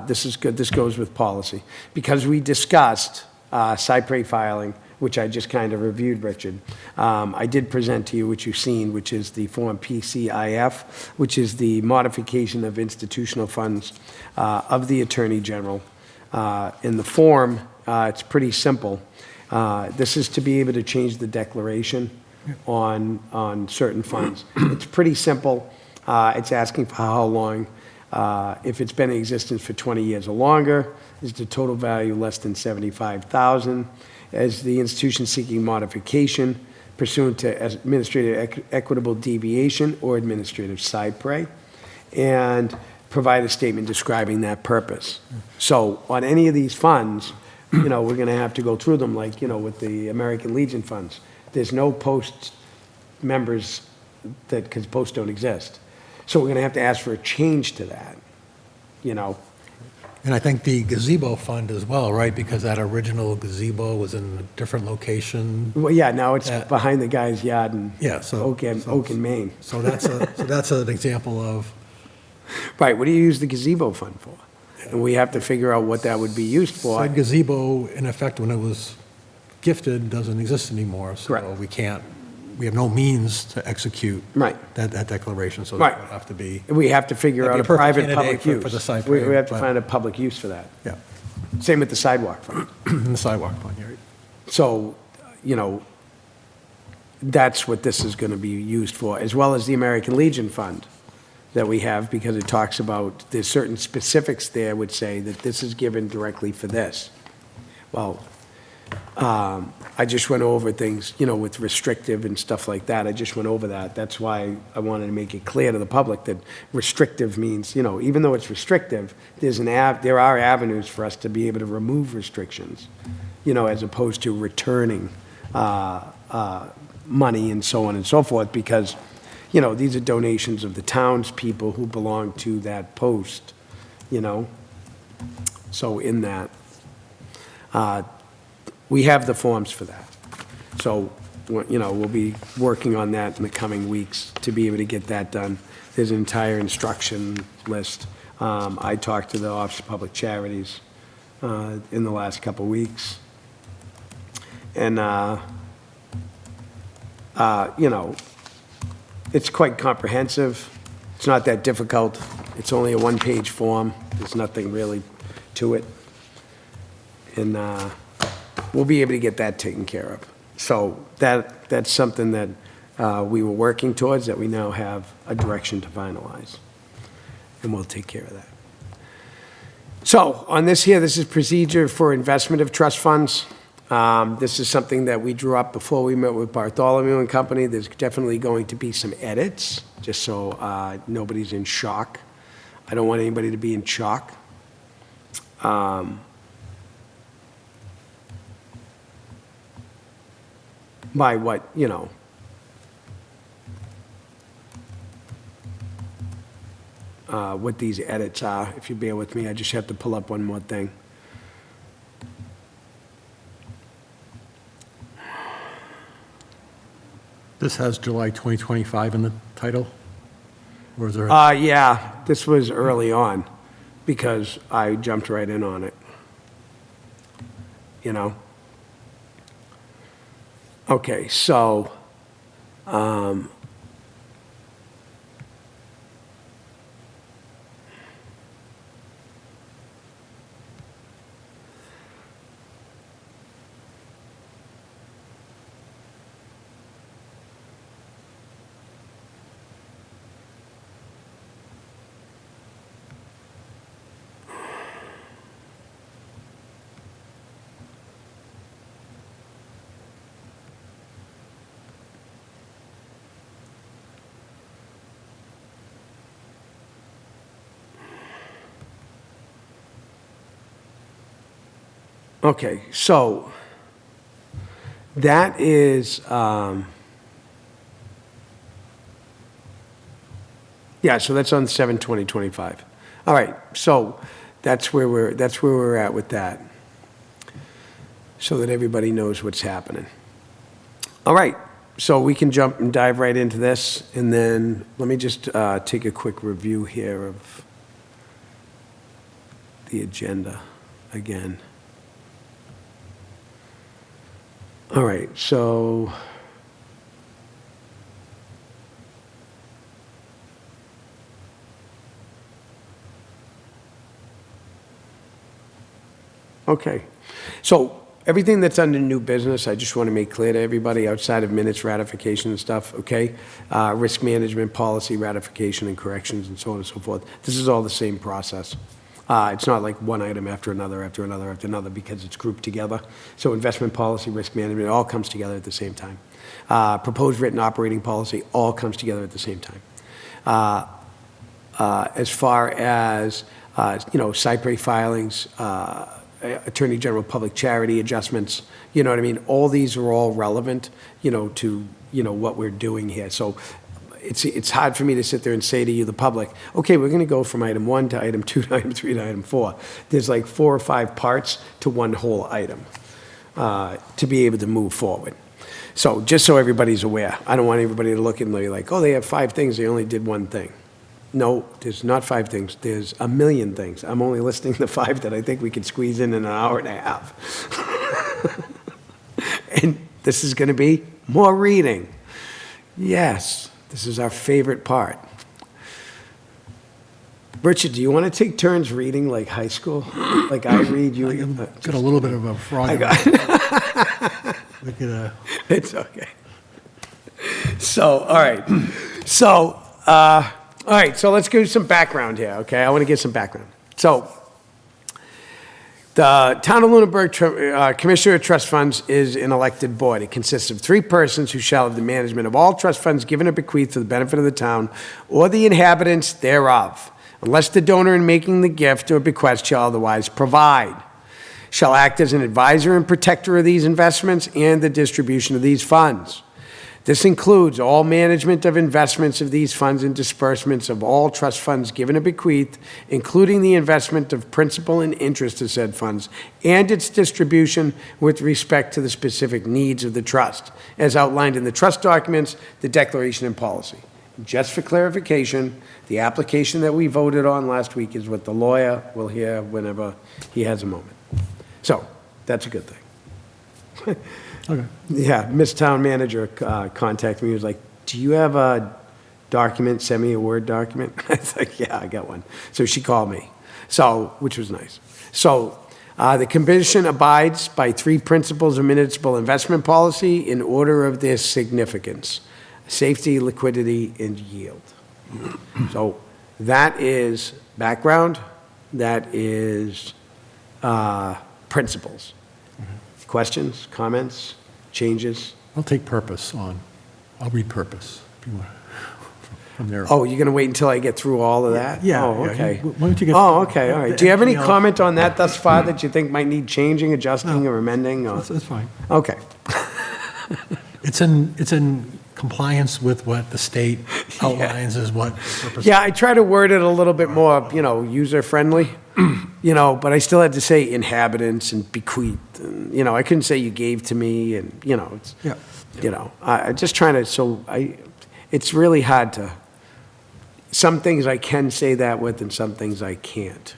this is good, this goes with policy, because we discussed cypre filing, which I just kind of reviewed, Richard. I did present to you, which you've seen, which is the Form PCIF, which is the modification of institutional funds of the Attorney General. In the form, it's pretty simple. This is to be able to change the declaration on certain funds. It's pretty simple. It's asking for how long. If it's been in existence for 20 years or longer, is the total value less than $75,000? As the institution seeking modification pursuant to administrative equitable deviation or administrative cypre, and provide a statement describing that purpose. So on any of these funds, we're going to have to go through them like, with the American Legion funds. There's no post members because posts don't exist. So we're going to have to ask for a change to that, And I think the gazebo fund as well, right? Because that original gazebo was in a different location. Well, yeah, now it's behind the guy's yard in Oak and Maine. So that's an example of. Right, what do you use the gazebo fund for? And we have to figure out what that would be used for. That gazebo, in effect, when it was gifted, doesn't exist anymore. So Correct. we can't we have no means to execute Right. that declaration, so Right. that would have to be, We have to figure That'd out be a a perfect private public candidate use. for the site We plan, have to but- find a public use for that. yeah, Same with the sidewalk fund. in the sidewalk plan, right? So, that's what this is going to be used for, as well as the American Legion Fund that we have, because it talks about, there's certain specifics there which say that this is given directly for this. Well, I just went over things, with restrictive and stuff like that. I just went over that. That's why I wanted to make it clear to the public that restrictive means, even though it's restrictive, there are avenues for us to be able to remove restrictions, as opposed to returning money and so on and so forth, because, these are donations of the townspeople who belong to that post, So in that, we have the forms for that. So, we'll be working on that in the coming weeks to be able to get that done. There's an entire instruction list. I talked to the Office of Public Charities in the last couple of weeks. And, it's quite comprehensive. It's not that difficult. It's only a one-page form. There's nothing really to it. And we'll be able to get that taken care of. So that's something that we were working towards, that we now have a direction to finalize. And we'll take care of that. So on this here, this is procedure for investment of trust funds. This is something that we drew up before we met with Bartholomew and Company. There's definitely going to be some edits, just so nobody's in shock. I don't want anybody to be in shock. By what, what these edits are. If you bear with me, I just have to pull up one more thing. This has July 2025 in the title? Or is there, Yeah, this was early on, because I jumped right in on it. Okay, so, okay, so that is, yeah, so that's on 7/20/25. All right, so that's where we're at with that, so that everybody knows what's happening. All right, so we can jump and dive right into this, and then let me just take a quick review here of the agenda again. All right, so okay. So everything that's under new business, I just want to make clear to everybody, outside of minutes, ratification and stuff, okay? Risk management, policy, ratification and corrections and so on and so forth. This is all the same process. It's not like one item after another, after another, after another, because it's grouped together. So investment policy, risk management, it all comes together at the same time. Proposed written operating policy all comes together at the same time. As far as, Cypre filings, Attorney General public charity adjustments, you know what I mean? All these are all relevant, to, what we're doing here. So it's hard for me to sit there and say to you, the public, okay, we're going to go from item 1 to item 2 to item 3 to item 4. There's like 4 or 5 parts to one whole item to be able to move forward. So just so everybody's aware, I don't want everybody to look and be like, oh, they have 5 things, they only did 1 thing. No, there's not 5 things, there's a million things. I'm only listing the 5 that I think we can squeeze in an hour and a half. And this is going to be more reading. Yes, this is our favorite part. Richard, do you want to take turns reading like high school? Like I read, you... Got a little bit of a frog. I in got- my- Look at It's okay. So, all right. So, all right, so let's give some background here, okay? I want to give some background. So, the Town of Lunenburg Commissioner of Trust Funds is an elected board. It consists of 3 persons who shall have the management of all trust funds given or bequeathed for the benefit of the town or the inhabitants thereof, unless the donor in making the gift or bequest shall otherwise provide. Shall act as an advisor and protector of these investments and the distribution of these funds. This includes all management of investments of these funds and disbursements of all trust funds given or bequeathed, including the investment of principal and interest of said funds, and its distribution with respect to the specific needs of the trust, as outlined in the trust documents, the declaration and policy. Just for clarification, the application that we voted on last week is what the lawyer will hear whenever he has a moment. So, that's a good thing. Okay. Yeah, Miss Town Manager contacted me, he was like, do you have a document, send me a Word document? I was like, yeah, I got one. So she called me, so, which was nice. So, the commission abides by 3 principles of municipal investment policy in order of their significance: safety, liquidity, and yield. So, that is background, that is principles. Questions, comments, changes? I'll take purpose on, I'll read purpose if you want, from there. Oh, you're going to wait until I get through all of that? Yeah, Oh, yeah, okay. why don't you get- Oh, okay, all right. Do you have any Anything else? comment on that thus far that you think might need changing, adjusting, or amending? or- That's fine. Okay. It's in compliance with what the state outlines as what purpose. Yeah, I try to word it a little bit more, user-friendly, but I still had to say inhabitants and bequeathed, and, I couldn't say you gave to me, and, it's, Yeah. I just trying to, it's really hard to, some things I can say that with and some things I can't,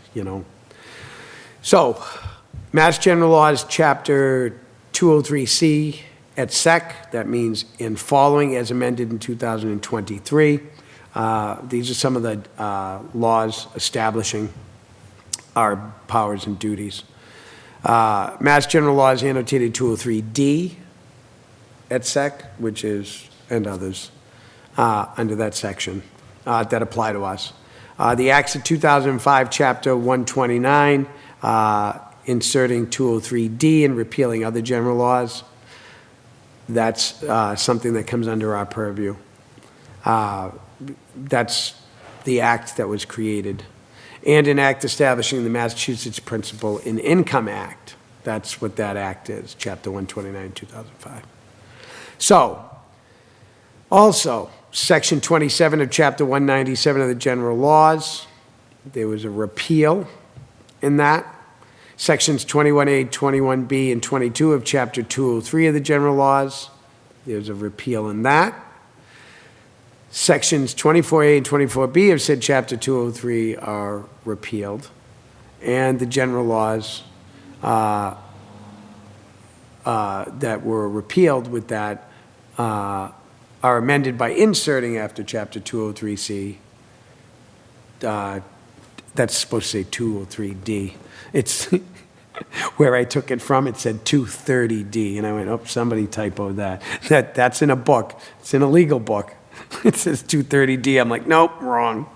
So, Mass General Laws, Chapter 203C, et sec, that means in following as amended in 2023. These are some of the laws establishing our powers and duties. Mass General Laws annotated 203D, et sec, which is, and others, under that section, that apply to us. The Acts of 2005, Chapter 129, inserting 203D and repealing other general laws. That's something that comes under our purview. That's the act that was created. And an act establishing the Massachusetts Principal in Income Act. That's what that act is, Chapter 129, 2005. So, also, Section 27 of Chapter 197 of the General Laws, there was a repeal in that. Sections 21A, 21B, and 22 of Chapter 203 of the General Laws, there's a repeal in that. Sections 24A and 24B of said Chapter 203 are repealed, and the general laws that were repealed with that are amended by inserting after Chapter 203C. That's supposed to say 203D. It's where I took it from, it said 230D, and I went, oh, somebody typoed that. That's in a book. It's in a legal book. It says 230D. I'm like, nope, wrong.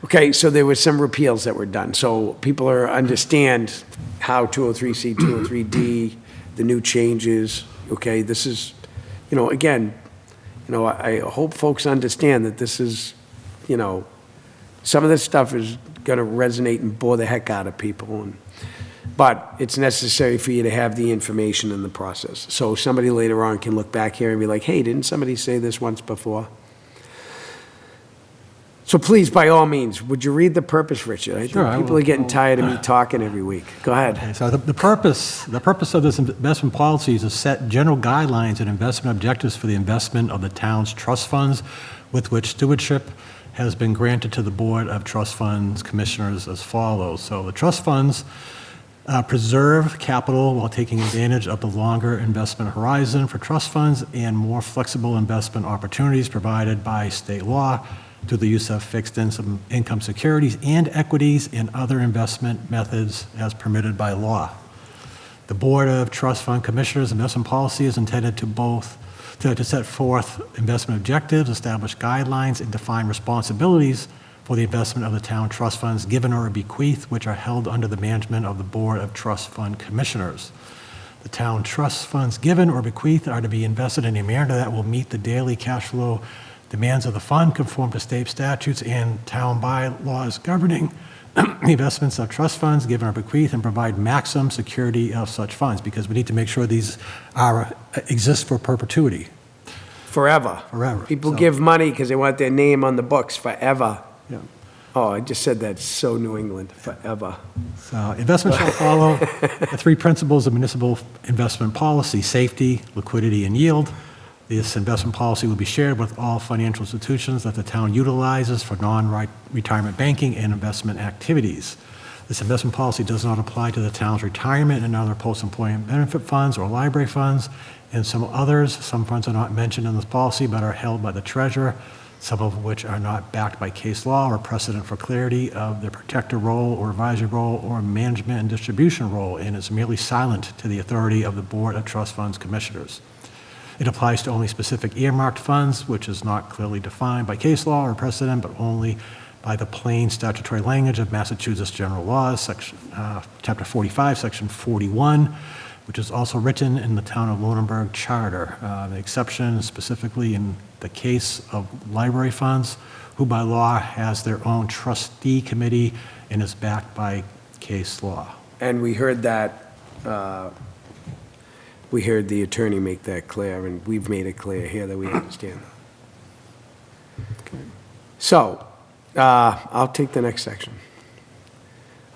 Okay, so there were some repeals that were done. So people understand how 203C, 203D, the new changes. Okay, this is, again, I hope folks understand that this is, some of this stuff is going to resonate and bore the heck out of people. But it's necessary for you to have the information in the process. So somebody later on can look back here and be like, hey, didn't somebody say this once before? So please, by all means, would you read the purpose, Richard? I think Sure, I people will. are getting tired of me talking every week. Go ahead. Okay, so the purpose of this investment policy is to set general guidelines and investment objectives for the investment of the town's trust funds with which stewardship has been granted to the Board of Trust Funds Commissioners as follows. So the trust funds Preserve capital while taking advantage of the longer investment horizon for trust funds and more flexible investment opportunities provided by state law through the use of fixed income securities and equities and other investment methods as permitted by law. The Board of Trust Fund Commissioners' investment policy is intended to set forth investment objectives, establish guidelines, and define responsibilities for the investment of the town trust funds given or bequeathed, which are held under the management of the Board of Trust Fund Commissioners. The town trust funds given or bequeathed are to be invested in a manner that will meet the daily cash flow demands of the fund, conform to state statutes and town bylaws governing the investments of trust funds given or bequeathed, and provide maximum security of such funds, because we need to make sure these exist for perpetuity. Forever. Forever. People So- give money because they want their name on the books forever. Yeah. Oh, I just said that, so New England, forever. So investment shall follow the three principles of municipal investment policy: safety, liquidity, and yield. This investment policy will be shared with all financial institutions that the town utilizes for non-retirement banking and investment activities. This investment policy does not apply to the town's retirement and other post-employment benefit funds or library funds and some others. Some funds are not mentioned in this policy but are held by the treasurer, some of which are not backed by case law or precedent for clarity of their protector role or advisory role or management and distribution role, and is merely silent to the authority of the Board of Trust Funds Commissioners. It applies to only specific earmarked funds, which is not clearly defined by case law or precedent, but only by the plain statutory language of Massachusetts General Laws, Chapter 45, Section 41, which is also written in the Town of Lunenburg Charter. The exception is specifically in the case of library funds, who by law has their own trustee committee and is backed by case law. And we heard that, we heard the attorney make that clear, and we've made it clear here that we understand that. So, I'll take the next section.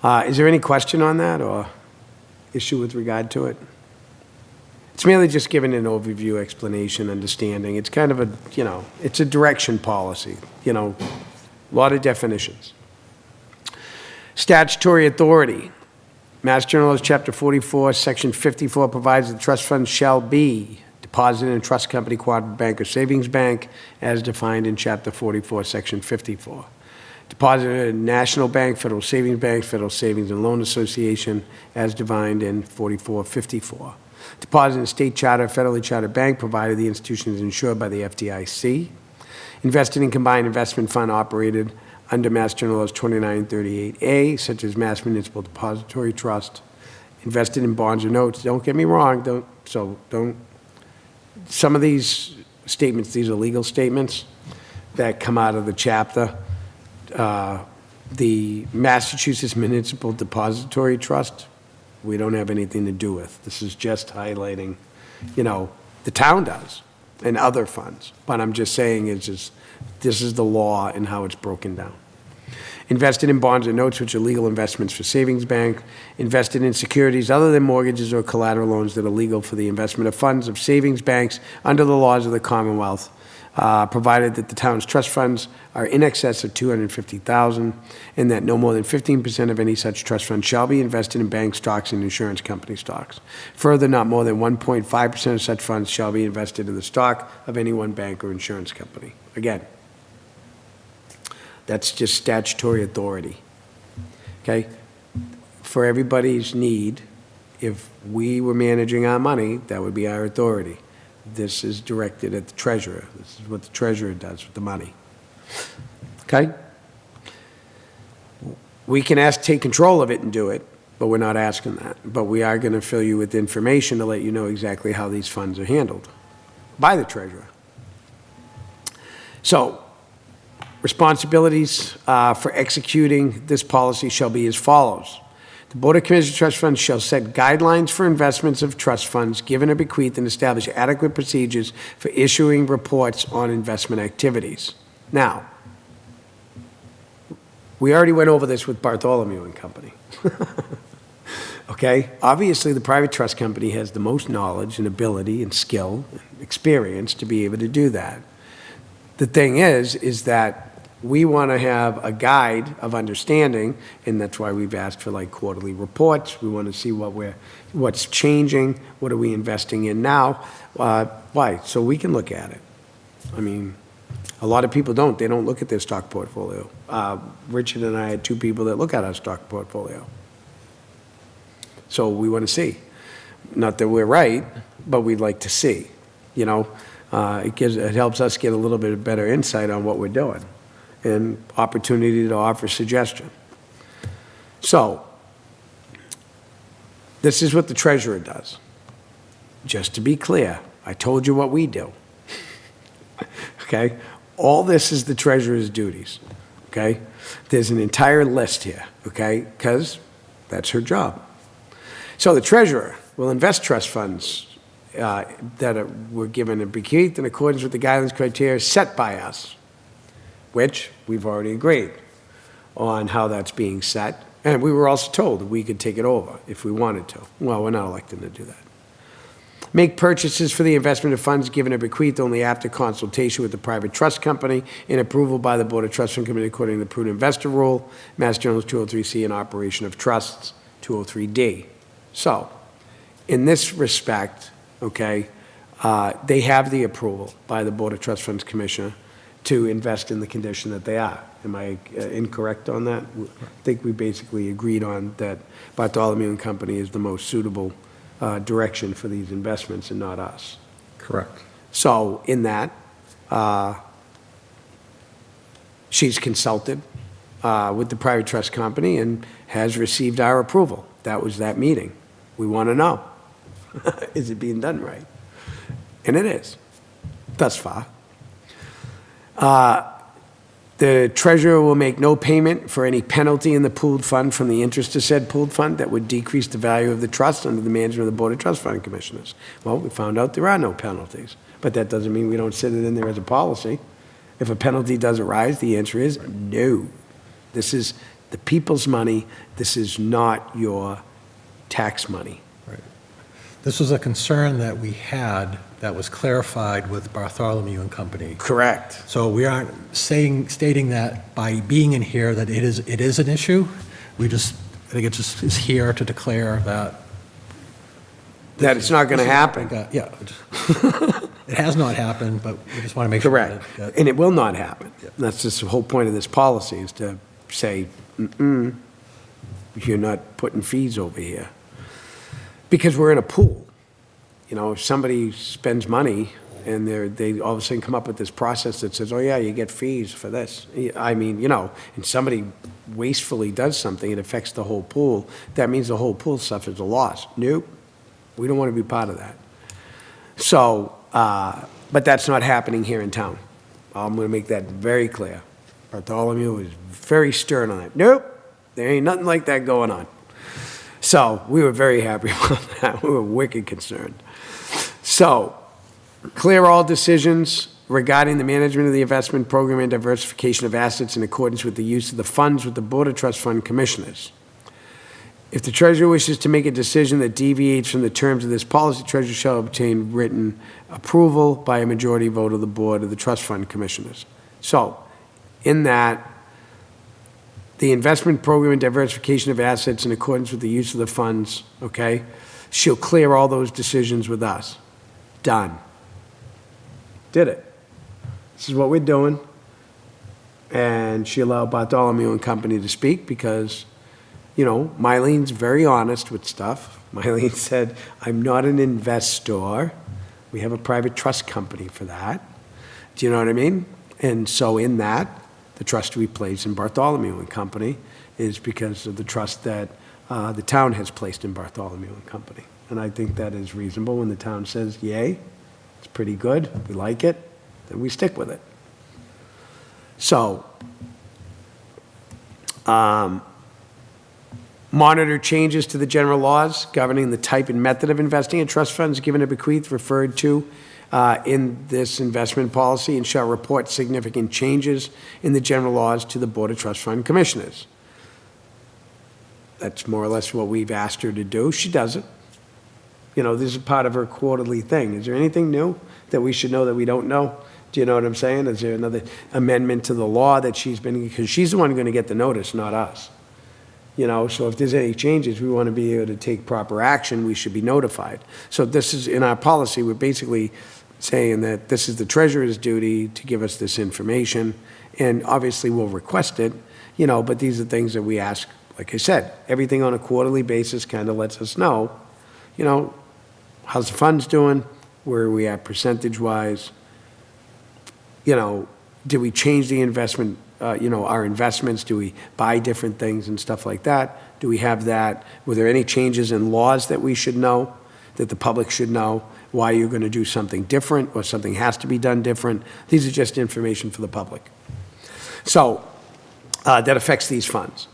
Is there any question on that or issue with regard to it? It's merely just giving an overview, explanation, understanding. It's kind of a, it's a direction policy, a lot of definitions. Statutory authority. Mass General Laws, Chapter 44, Section 54 provides that trust funds shall be deposited in a trust company, cooperative bank, or savings bank as defined in Chapter 44, Section 54. Deposited in National Bank, Federal Savings Bank, Federal Savings and Loan Association as defined in 4454. Deposited in a state charter, federally chartered bank, provided the institution is insured by the FDIC. Invested in combined investment fund operated under Mass General Laws 2938A, such as Mass Municipal Depository Trust. Invested in bonds or notes. Don't get me wrong. Some of these statements, these are legal statements that come out of the chapter. The Massachusetts Municipal Depository Trust, we don't have anything to do with. This is just highlighting, the town does and other funds. But I'm just saying this is the law and how it's broken down. Invested in bonds or notes, which are legal investments for savings bank. Invested in securities other than mortgages or collateral loans that are legal for the investment of funds of savings banks under the laws of the Commonwealth, provided that the town's trust funds are in excess of $250,000 and that no more than 15% of any such trust fund shall be invested in bank stocks and insurance company stocks. Further, not more than 1.5% of such funds shall be invested in the stock of any one bank or insurance company. Again, that's just statutory authority. Okay? For everybody's need, if we were managing our money, that would be our authority. This is directed at the treasurer. This is what the treasurer does with the money. Okay? We can take control of it and do it, but we're not asking that. But we are going to fill you with information to let you know exactly how these funds are handled by the treasurer. So, responsibilities for executing this policy shall be as follows. The Board of Commissioners of Trust Funds shall set guidelines for investments of trust funds given or bequeathed and establish adequate procedures for issuing reports on investment activities. Now, we already went over this with Bartholomew and Company. Okay? Obviously, the private trust company has the most knowledge and ability and skill and experience to be able to do that. The thing is that We want to have a guide of understanding, and that's why we've asked for like quarterly reports. We want to see what's changing, what are we investing in now? Why? So we can look at it. I mean, a lot of people don't. They don't look at their stock portfolio. Richard and I had two people that look at our stock portfolio. So we want to see. Not that we're right, but we'd like to see. You know, it helps us get a little bit better insight on what we're doing and opportunity to offer suggestion. So this is what the treasurer does. Just to be clear, I told you what we do. Okay? All this is the treasurer's duties. Okay? There's an entire list here. Okay? Because that's her job. So the treasurer will invest trust funds that were given and bequeathed in accordance with the guidelines criteria set by us, which we've already agreed on how that's being set. And we were also told that we could take it over if we wanted to. Well, we're not elected to do that. Make purchases for the investment of funds given or bequeathed only after consultation with the private trust company and approval by the Board of Trust Fund Committee according to the prudent investor rule, Mass General 203C, and operation of trusts 203D. So, in this respect, okay, they have the approval by the Board of Trust Funds Commissioner to invest in the condition that they are. Am I incorrect on that? I think we basically agreed on that Bartholomew and Company is the most suitable direction for these investments and not us. Correct. So in that, she's consulted with the private trust company and has received our approval. That was that meeting. We want to know, is it being done right? And it is, thus far. The treasurer will make no payment for any penalty in the pooled fund from the interest of said pooled fund that would decrease the value of the trust under the management of the Board of Trust Fund Commissioners. Well, we found out there are no penalties, but that doesn't mean we don't sit it in there as a policy. If a penalty does arise, the answer is no. This is the people's money. This is not your tax money. Right. This was a concern that we had that was clarified with Bartholomew and Company. Correct. So we aren't stating that by being in here that it is an issue. I think it just is here to declare that. That it's not going to happen. Yeah. It has not happened, but we just want to make sure. Correct. And it will not happen. Yeah. That's just the whole point of this policy is to say, you're not putting fees over here. Because we're in a pool. You know, if somebody spends money and they all of a sudden come up with this process that says, oh yeah, you get fees for this. I mean, you know, and somebody wastefully does something, it affects the whole pool. That means the whole pool suffers a loss. Nope, we don't want to be part of that. So, but that's not happening here in town. I'm going to make that very clear. Bartholomew is very stern on that. Nope, there ain't nothing like that going on. So we were very happy about that. We were wicked concerned. So, clear all decisions regarding the management of the investment program and diversification of assets in accordance with the use of the funds with the Board of Trust Fund Commissioners. If the treasurer wishes to make a decision that deviates from the terms of this policy, treasurer shall obtain written approval by a majority vote of the Board of the Trust Fund Commissioners. So, in that, the investment program and diversification of assets in accordance with the use of the funds, okay, she'll clear all those decisions with us. Done. Did it. This is what we're doing. And she allowed Bartholomew and Company to speak because, you know, Mylene's very honest with stuff. Mylene said, I'm not an investor. We have a private trust company for that. Do you know what I mean? And so in that, the trust we place in Bartholomew and Company is because of the trust that the town has placed in Bartholomew and Company. And I think that is reasonable when the town says, yay, it's pretty good, we like it, then we stick with it. So, monitor changes to the general laws governing the type and method of investing in trust funds given a bequeath referred to in this investment policy and shall report significant changes in the general laws to the Board of Trust Fund Commissioners. That's more or less what we've asked her to do. She does it. You know, this is part of her quarterly thing. Is there anything new that we should know that we don't know? Do you know what I'm saying? Is there another amendment to the law that because she's the one going to get the notice, not us. You know, so if there's any changes, we want to be able to take proper action, we should be notified. So this is, in our policy, we're basically saying that this is the treasurer's duty to give us this information, and obviously we'll request it, you know, but these are things that we ask, like I said, everything on a quarterly basis kind of lets us know, you know, how's the funds doing, where are we at percentage-wise, you know, did we change the investment, you know, our investments, do we buy different things and stuff like that? Do we have that? Were there any changes in laws that we should know, that the public should know, why you're going to do something different or something has to be done different? These are just information for the public. So that affects these funds.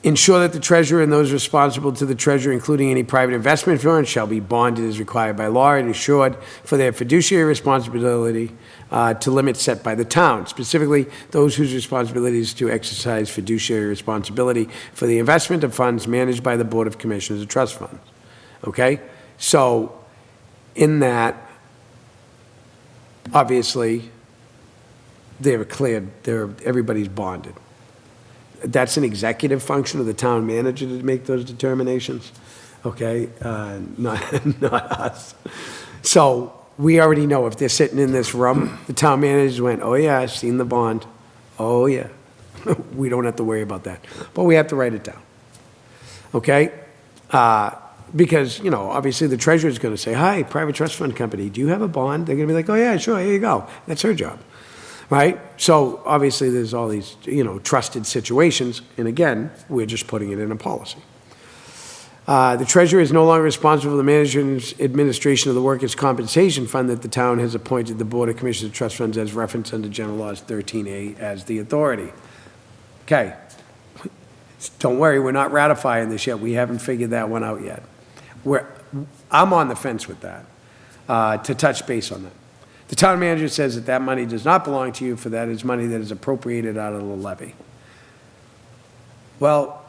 Ensure that the treasurer and those responsible to the treasurer, including any private investment firm, shall be bonded as required by law and assured for their fiduciary responsibility to limits set by the town, specifically those whose responsibility is to exercise fiduciary responsibility for the investment of funds managed by the Board of Commissioners of Trust Funds. Okay? So in that, obviously, they're cleared, everybody's bonded. That's an executive function of the town manager to make those determinations, okay? Not us. So we already know if they're sitting in this room, the town manager went, oh yeah, I've seen the bond. Oh yeah. We don't have to worry about that. But we have to write it down, okay? Because, you know, obviously the treasurer's going to say, hi, private trust fund company, do you have a bond? They're going to be like, oh yeah, sure, here you go. That's her job. Right? So obviously there's all these, you know, trusted situations, and again, we're just putting it in a policy. The treasurer is no longer responsible for the management and administration of the workers' compensation fund that the town has appointed the Board of Commissioners of Trust Funds as referenced under General Laws 13A as the authority. Okay. Don't worry, we're not ratifying this yet. We haven't figured that one out yet. I'm on the fence with that, to touch base on that. The town manager says that that money does not belong to you, for that is money that is appropriated out of the levy. Well,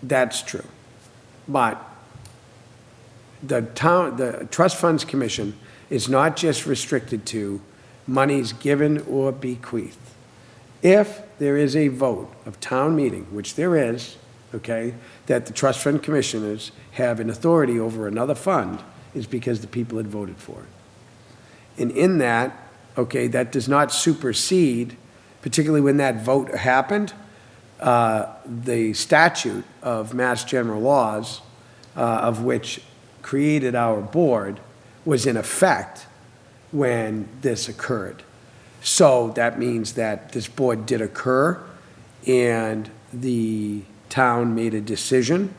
that's true. But the Trust Funds Commission is not just restricted to monies given or bequeathed. If there is a vote of town meeting, which there is, okay, that the Trust Fund Commissioners have an authority over another fund, is because the people had voted for it. And in that, okay, that does not supersede, particularly when that vote happened, the statute of Mass General Laws, of which created our board, was in effect when this occurred. So that means that this board did occur, and the town made a decision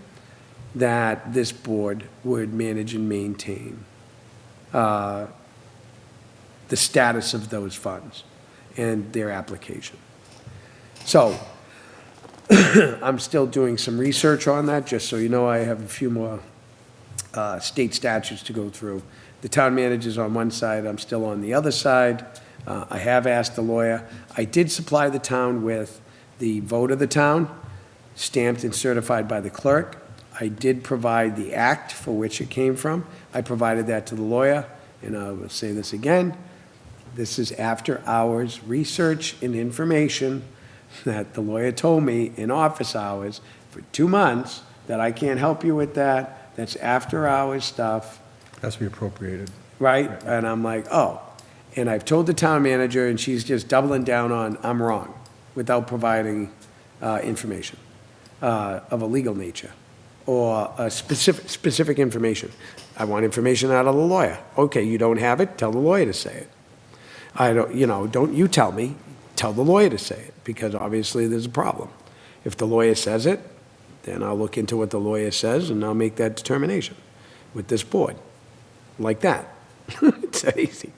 that this board would manage and maintain the status of those funds and their application. So I'm still doing some research on that, just so you know. I have a few more state statutes to go through. The town manager's on one side, I'm still on the other side. I have asked the lawyer. I did supply the town with the vote of the town, stamped and certified by the clerk. I did provide the act for which it came from. I provided that to the lawyer, and I will say this again. This is after hours research and information that the lawyer told me in office hours for 2 months that I can't help you with that. That's after hours stuff. Has to be appropriated. Right? And I'm like, oh. And I've told the town manager, and she's just doubling down on I'm wrong without providing information of a legal nature or a specific information. I want information out of the lawyer. Okay, you don't have it, tell the lawyer to say it. I don't, you know, don't you tell me, tell the lawyer to say it, because obviously there's a problem. If the lawyer says it, then I'll look into what the lawyer says and I'll make that determination with this board, like that. It's easy.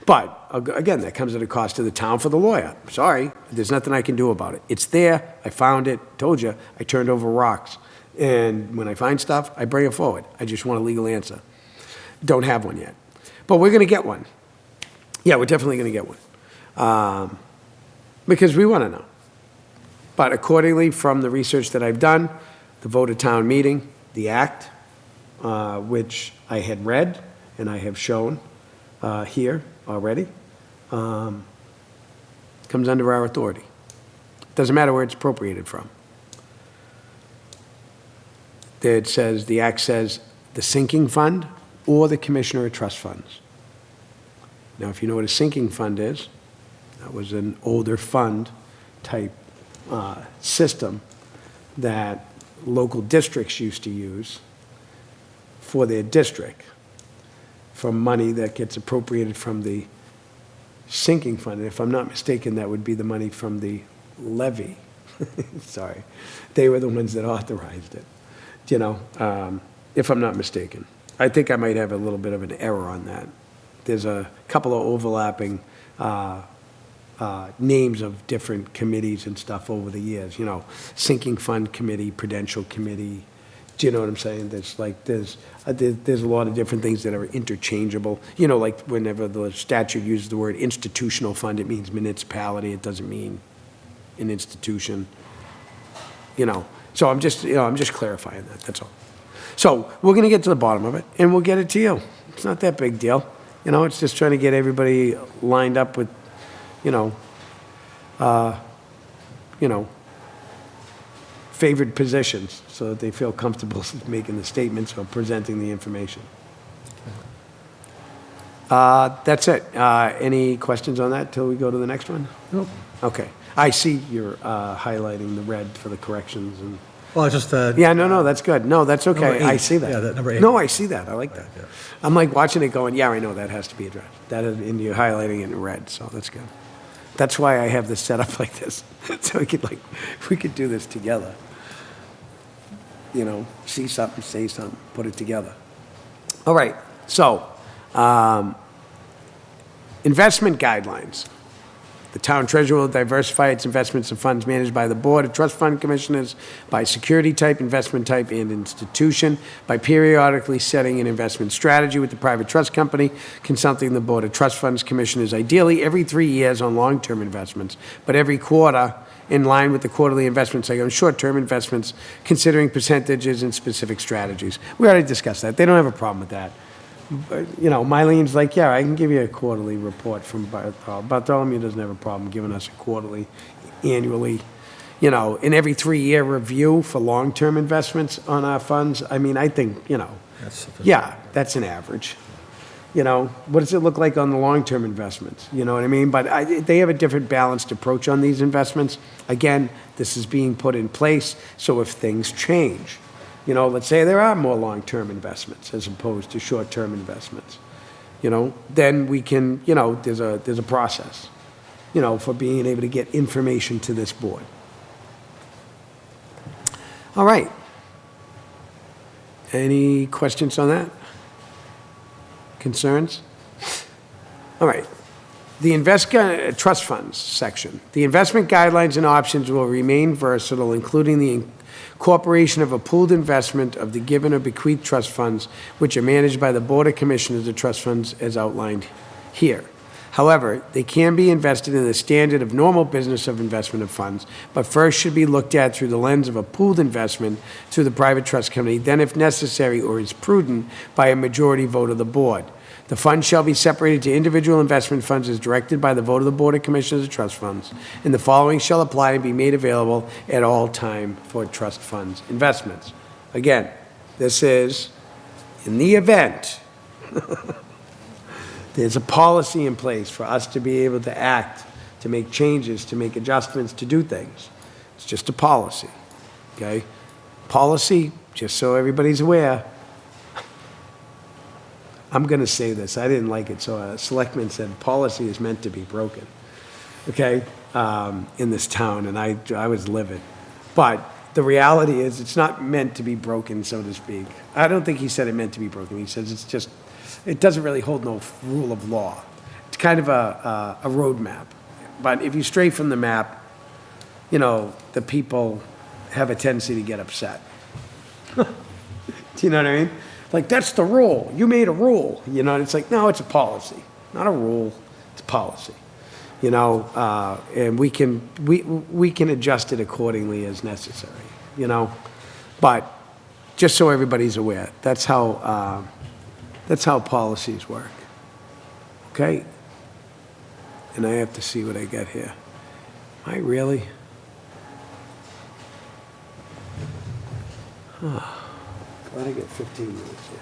But again, that comes at a cost to the town for the lawyer. Sorry, there's nothing I can do about it. It's there, I found it, told you, I turned over rocks. And when I find stuff, I bring it forward. I just want a legal answer. Don't have one yet. But we're going to get one. Yeah, we're definitely going to get one. Because we want to know. But accordingly, from the research that I've done, the vote of town meeting, the act, which I had read and I have shown here already, comes under our authority. Doesn't matter where it's appropriated from. It says, the act says, the sinking fund or the commissioner of trust funds. Now, if you know what a sinking fund is, that was an older fund type system that local districts used to use for their district, for money that gets appropriated from the sinking fund. And if I'm not mistaken, that would be the money from the levy. Sorry. They were the ones that authorized it, if I'm not mistaken. I think I might have a little bit of an error on that. There's a couple of overlapping names of different committees and stuff over the years, sinking fund committee, prudential committee. Do you know what I'm saying? There's a lot of different things that are interchangeable. Like whenever the statute uses the word institutional fund, it means municipality. It doesn't mean an institution. So I'm just clarifying that. That's all. So we're going to get to the bottom of it, and we'll get it to you. It's not that big deal. It's just trying to get everybody lined up with, favored positions so that they feel comfortable making the statements or presenting the information. That's it. Any questions on that till we go to the next one? Nope. Okay. I see you're highlighting the red for the corrections and. Well, it's just that. Yeah, no, that's good. No, that's okay. Number 8. I see that. Yeah, that number 8. No, I see that. I like that. Yeah. I'm like watching it going, yeah, I know that has to be addressed. That is, and you're highlighting it in red, so that's good. That's why I have this set up like this, so we could do this together. See something, say something, put it together. All right, so, investment guidelines. The town treasurer will diversify its investments and funds managed by the board of trust fund commissioners by security type, investment type, and institution, by periodically setting an investment strategy with the private trust company, consulting the board of trust funds commissioners ideally every 3 years on long-term investments, but every quarter in line with the quarterly investment cycle on short-term investments, considering percentages and specific strategies. We already discussed that. They don't have a problem with that. Mylene's like, yeah, I can give you a quarterly report from Bartholomew. Bartholomew doesn't have a problem giving us a quarterly, annually, in every 3-year review for long-term investments on our funds. I mean, I think, That's sufficient. yeah, that's an average. What does it look like on the long-term investments? You know what I mean? But they have a different balanced approach on these investments. Again, this is being put in place, so if things change, let's say there are more long-term investments as opposed to short-term investments, then we can, there's a process, for being able to get information to this board. All right. Any questions on that? Concerns? All right. The trust funds section. The investment guidelines and options will remain versatile, including the incorporation of a pooled investment of the given or bequeathed trust funds, which are managed by the Board of Commissioners of Trust Funds as outlined here. However, they can be invested in the standard of normal business of investment of funds, but first should be looked at through the lens of a pooled investment through the private trust company, then if necessary or is prudent, by a majority vote of the board. The fund shall be separated to individual investment funds as directed by the vote of the Board of Commissioners of Trust Funds, and the following shall apply and be made available at all time for trust funds investments. Again, this is in the event there's a policy in place for us to be able to act, to make changes, to make adjustments, to do things. It's just a policy, okay? Policy, just so everybody's aware, I'm going to say this. I didn't like it, so a selectman said policy is meant to be broken, okay, in this town, and I was livid. But the reality is it's not meant to be broken, so to speak. I don't think he said it meant to be broken. He says it's just, it doesn't really hold no rule of law. It's kind of a roadmap. But if you stray from the map, the people have a tendency to get upset. Do you know what I mean? Like, that's the rule. You made a rule. And it's like, no, it's a policy. Not a rule. It's a policy. And we can adjust it accordingly as necessary, But just so everybody's aware, that's how policies work. Okay? and I have to see what I got here. Am I really? Glad I get 15 minutes here.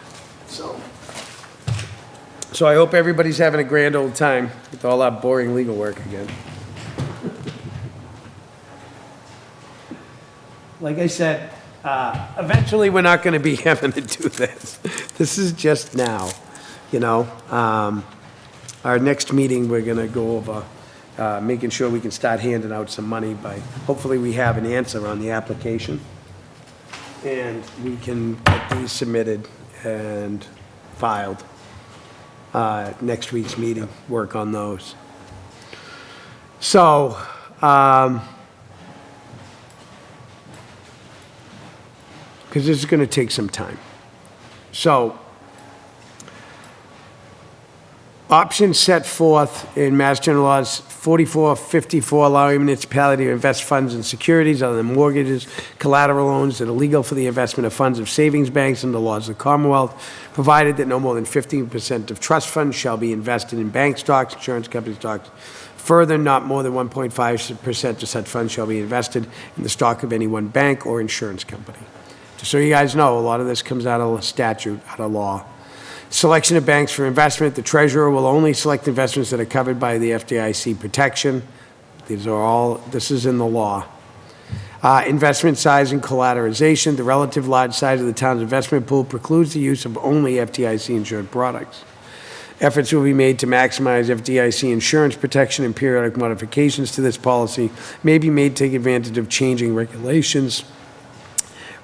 So I hope everybody's having a grand old time with all that boring legal work again. Like I said, eventually we're not going to be having to do this. This is just now, you know. Our next meeting, we're going to go over making sure we can start handing out some money by, hopefully we have an answer on the application. And we can get these submitted and filed. Next week's meeting, work on those. So, because this is going to take some time. So, options set forth in Mass General Laws 4454 allowing municipality to invest funds in securities other than mortgages, collateral loans that are legal for the investment of funds of savings banks under the laws of the Commonwealth, provided that no more than 15% of trust funds shall be invested in bank stocks, insurance company stocks. Further, not more than 1.5% of such funds shall be invested in the stock of any one bank or insurance company. Just so you guys know, a lot of this comes out of statute, out of law. Selection of banks for investment. The treasurer will only select investments that are covered by the FDIC protection. This is in the law. Investment size and collateralization. The relative large size of the town's investment pool precludes the use of only FDIC-insured products. Efforts will be made to maximize FDIC insurance protection, and periodic modifications to this policy may be made to take advantage of changing regulations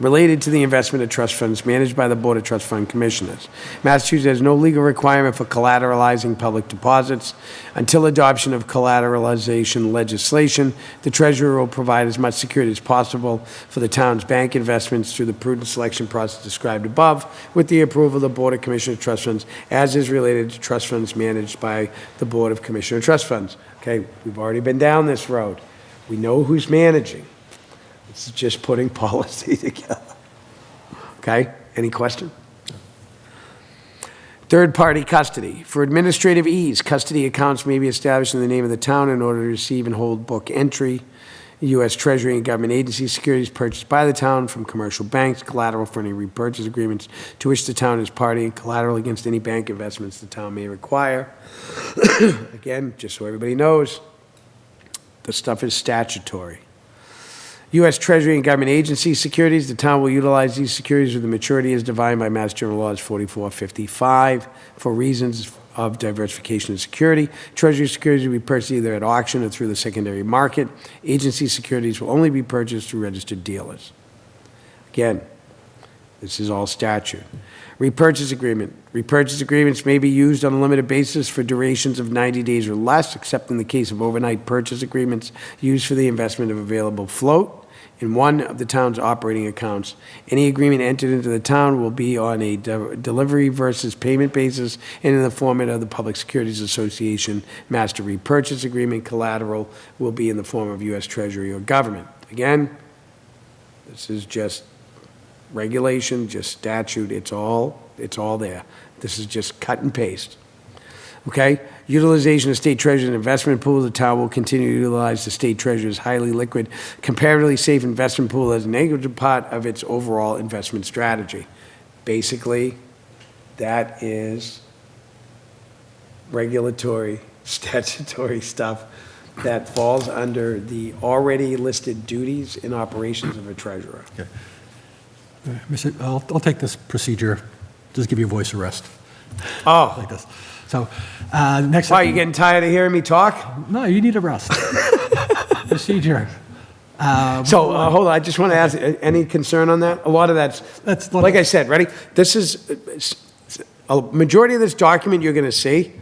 related to the investment of trust funds managed by the Board of Trust Fund Commissioners. Massachusetts has no legal requirement for collateralizing public deposits. Until adoption of collateralization legislation, the treasurer will provide as much security as possible for the town's bank investments through the prudent selection process described above, with the approval of the Board of Commissioners of Trust Funds, as is related to trust funds managed by the Board of Commissioners of Trust Funds. Okay, we've already been down this road. We know who's managing. It's just putting policy together. Okay, any question? Third-party custody. For administrative ease, custody accounts may be established in the name of the town in order to receive and hold book entry. U.S. Treasury and government agency securities purchased by the town from commercial banks, collateral for any repurchase agreements to which the town is party, and collateral against any bank investments the town may require. Again, just so everybody knows, the stuff is statutory. U.S. Treasury and government agency securities. The town will utilize these securities with the maturity as defined by Mass General Laws 4455 for reasons of diversification of security. Treasury securities will be purchased either at auction or through the secondary market. Agency securities will only be purchased through registered dealers. Again, this is all statute. Repurchase agreement. Repurchase agreements may be used on a limited basis for durations of 90 days or less, except in the case of overnight purchase agreements used for the investment of available float in one of the town's operating accounts. Any agreement entered into the town will be on a delivery versus payment basis and in the format of the Public Securities Association Master Repurchase Agreement. Collateral will be in the form of U.S. Treasury or government. Again, this is just regulation, just statute. It's all there. This is just cut and paste. Okay? Utilization of state treasury investment pool. The town will continue to utilize the state treasurer's highly liquid, comparatively safe investment pool as a negligible part of its overall investment strategy. Basically, that is regulatory, statutory stuff that falls under the already listed duties and operations of a treasurer. Okay. I'll take this procedure, just give you voice arrest. Oh. Like this. So, next. Why, you getting tired of hearing me talk? No, you need a rest. Procedure. So, hold on, I just want to ask, any concern on that? A lot of that's like I said, ready? This is, a majority of this document you're going to see,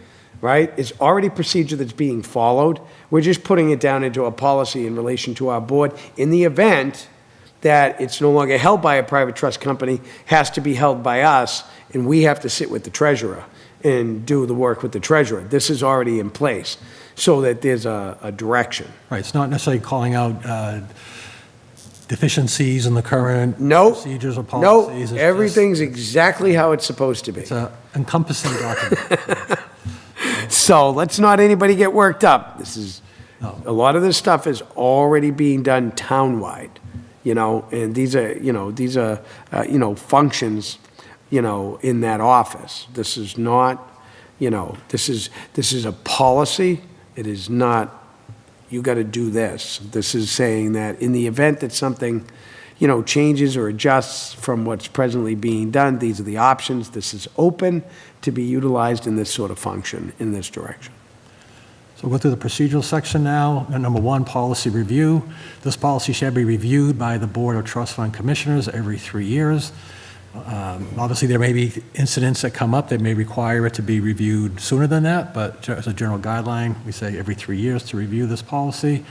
right, is already procedure that's being followed. We're just putting it down into a policy in relation to our board. In the event that it's no longer held by a private trust company, has to be held by us, and we have to sit with the treasurer and do the work with the treasurer. This is already in place so that there's a direction. Right, it's not necessarily calling out deficiencies in the current procedures or policies. No, everything's exactly how it's supposed to be. It's an encompassing document. So let's not anybody get worked up. A lot of this stuff is already being done townwide, and these are functions, in that office. This is not, this is a policy. It is not, you got to do this. This is saying that in the event that something, changes or adjusts from what's presently being done, these are the options. This is open to be utilized in this sort of function in this direction. So we'll go through the procedural section now. Number 1, policy review. This policy shall be reviewed by the Board of Trust Fund Commissioners every 3 years. Obviously, there may be incidents that come up that may require it to be reviewed sooner than that, but as a general guideline, we say every 3 years to review this policy.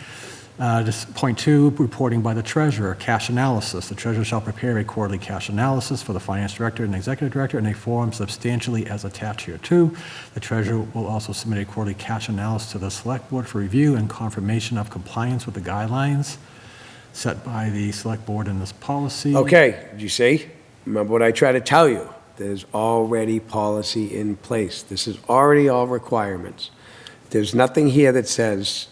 Just point 2, reporting by the treasurer, cash analysis. The treasurer shall prepare a quarterly cash analysis for the finance director and executive director in a form substantially as attached here too. The treasurer will also submit a quarterly cash analysis to the select board for review and confirmation of compliance with the guidelines set by the select board in this policy. Okay, did you see? Remember what I tried to tell you? There's already policy in place. This is already all requirements. There's nothing here that says,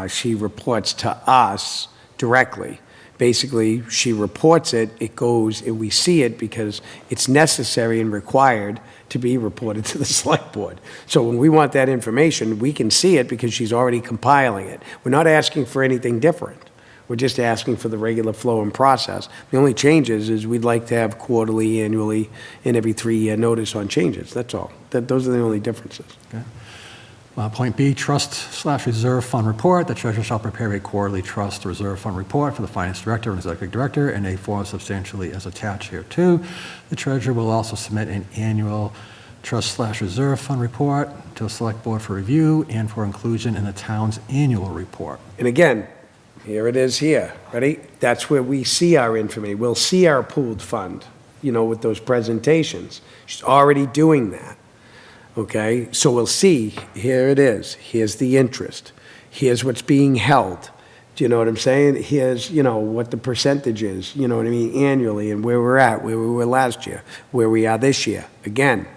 she reports to us directly. Basically, she reports it, it goes, and we see it because it's necessary and required to be reported to the select board. So when we want that information, we can see it because she's already compiling it. We're not asking for anything different. We're just asking for the regular flow and process. The only changes is we'd like to have quarterly, annually, and every 3-year notice on changes. That's all. Those are the only differences. Okay. Point B, trust/reserve fund report. The treasurer shall prepare a quarterly trust reserve fund report for the finance director and executive director in a form substantially as attached here too. The treasurer will also submit an annual trust/reserve fund report to the select board for review and for inclusion in the town's annual report. And again, here it is here. Ready? That's where we see our information. We'll see our pooled fund, with those presentations. She's already doing that. Okay, so we'll see, here it is, here's the interest, here's what's being held. Do you know what I'm saying? Here's, what the percentage is, you know what I mean, annually, and where we're at, where we were last year, where we are this year. Again,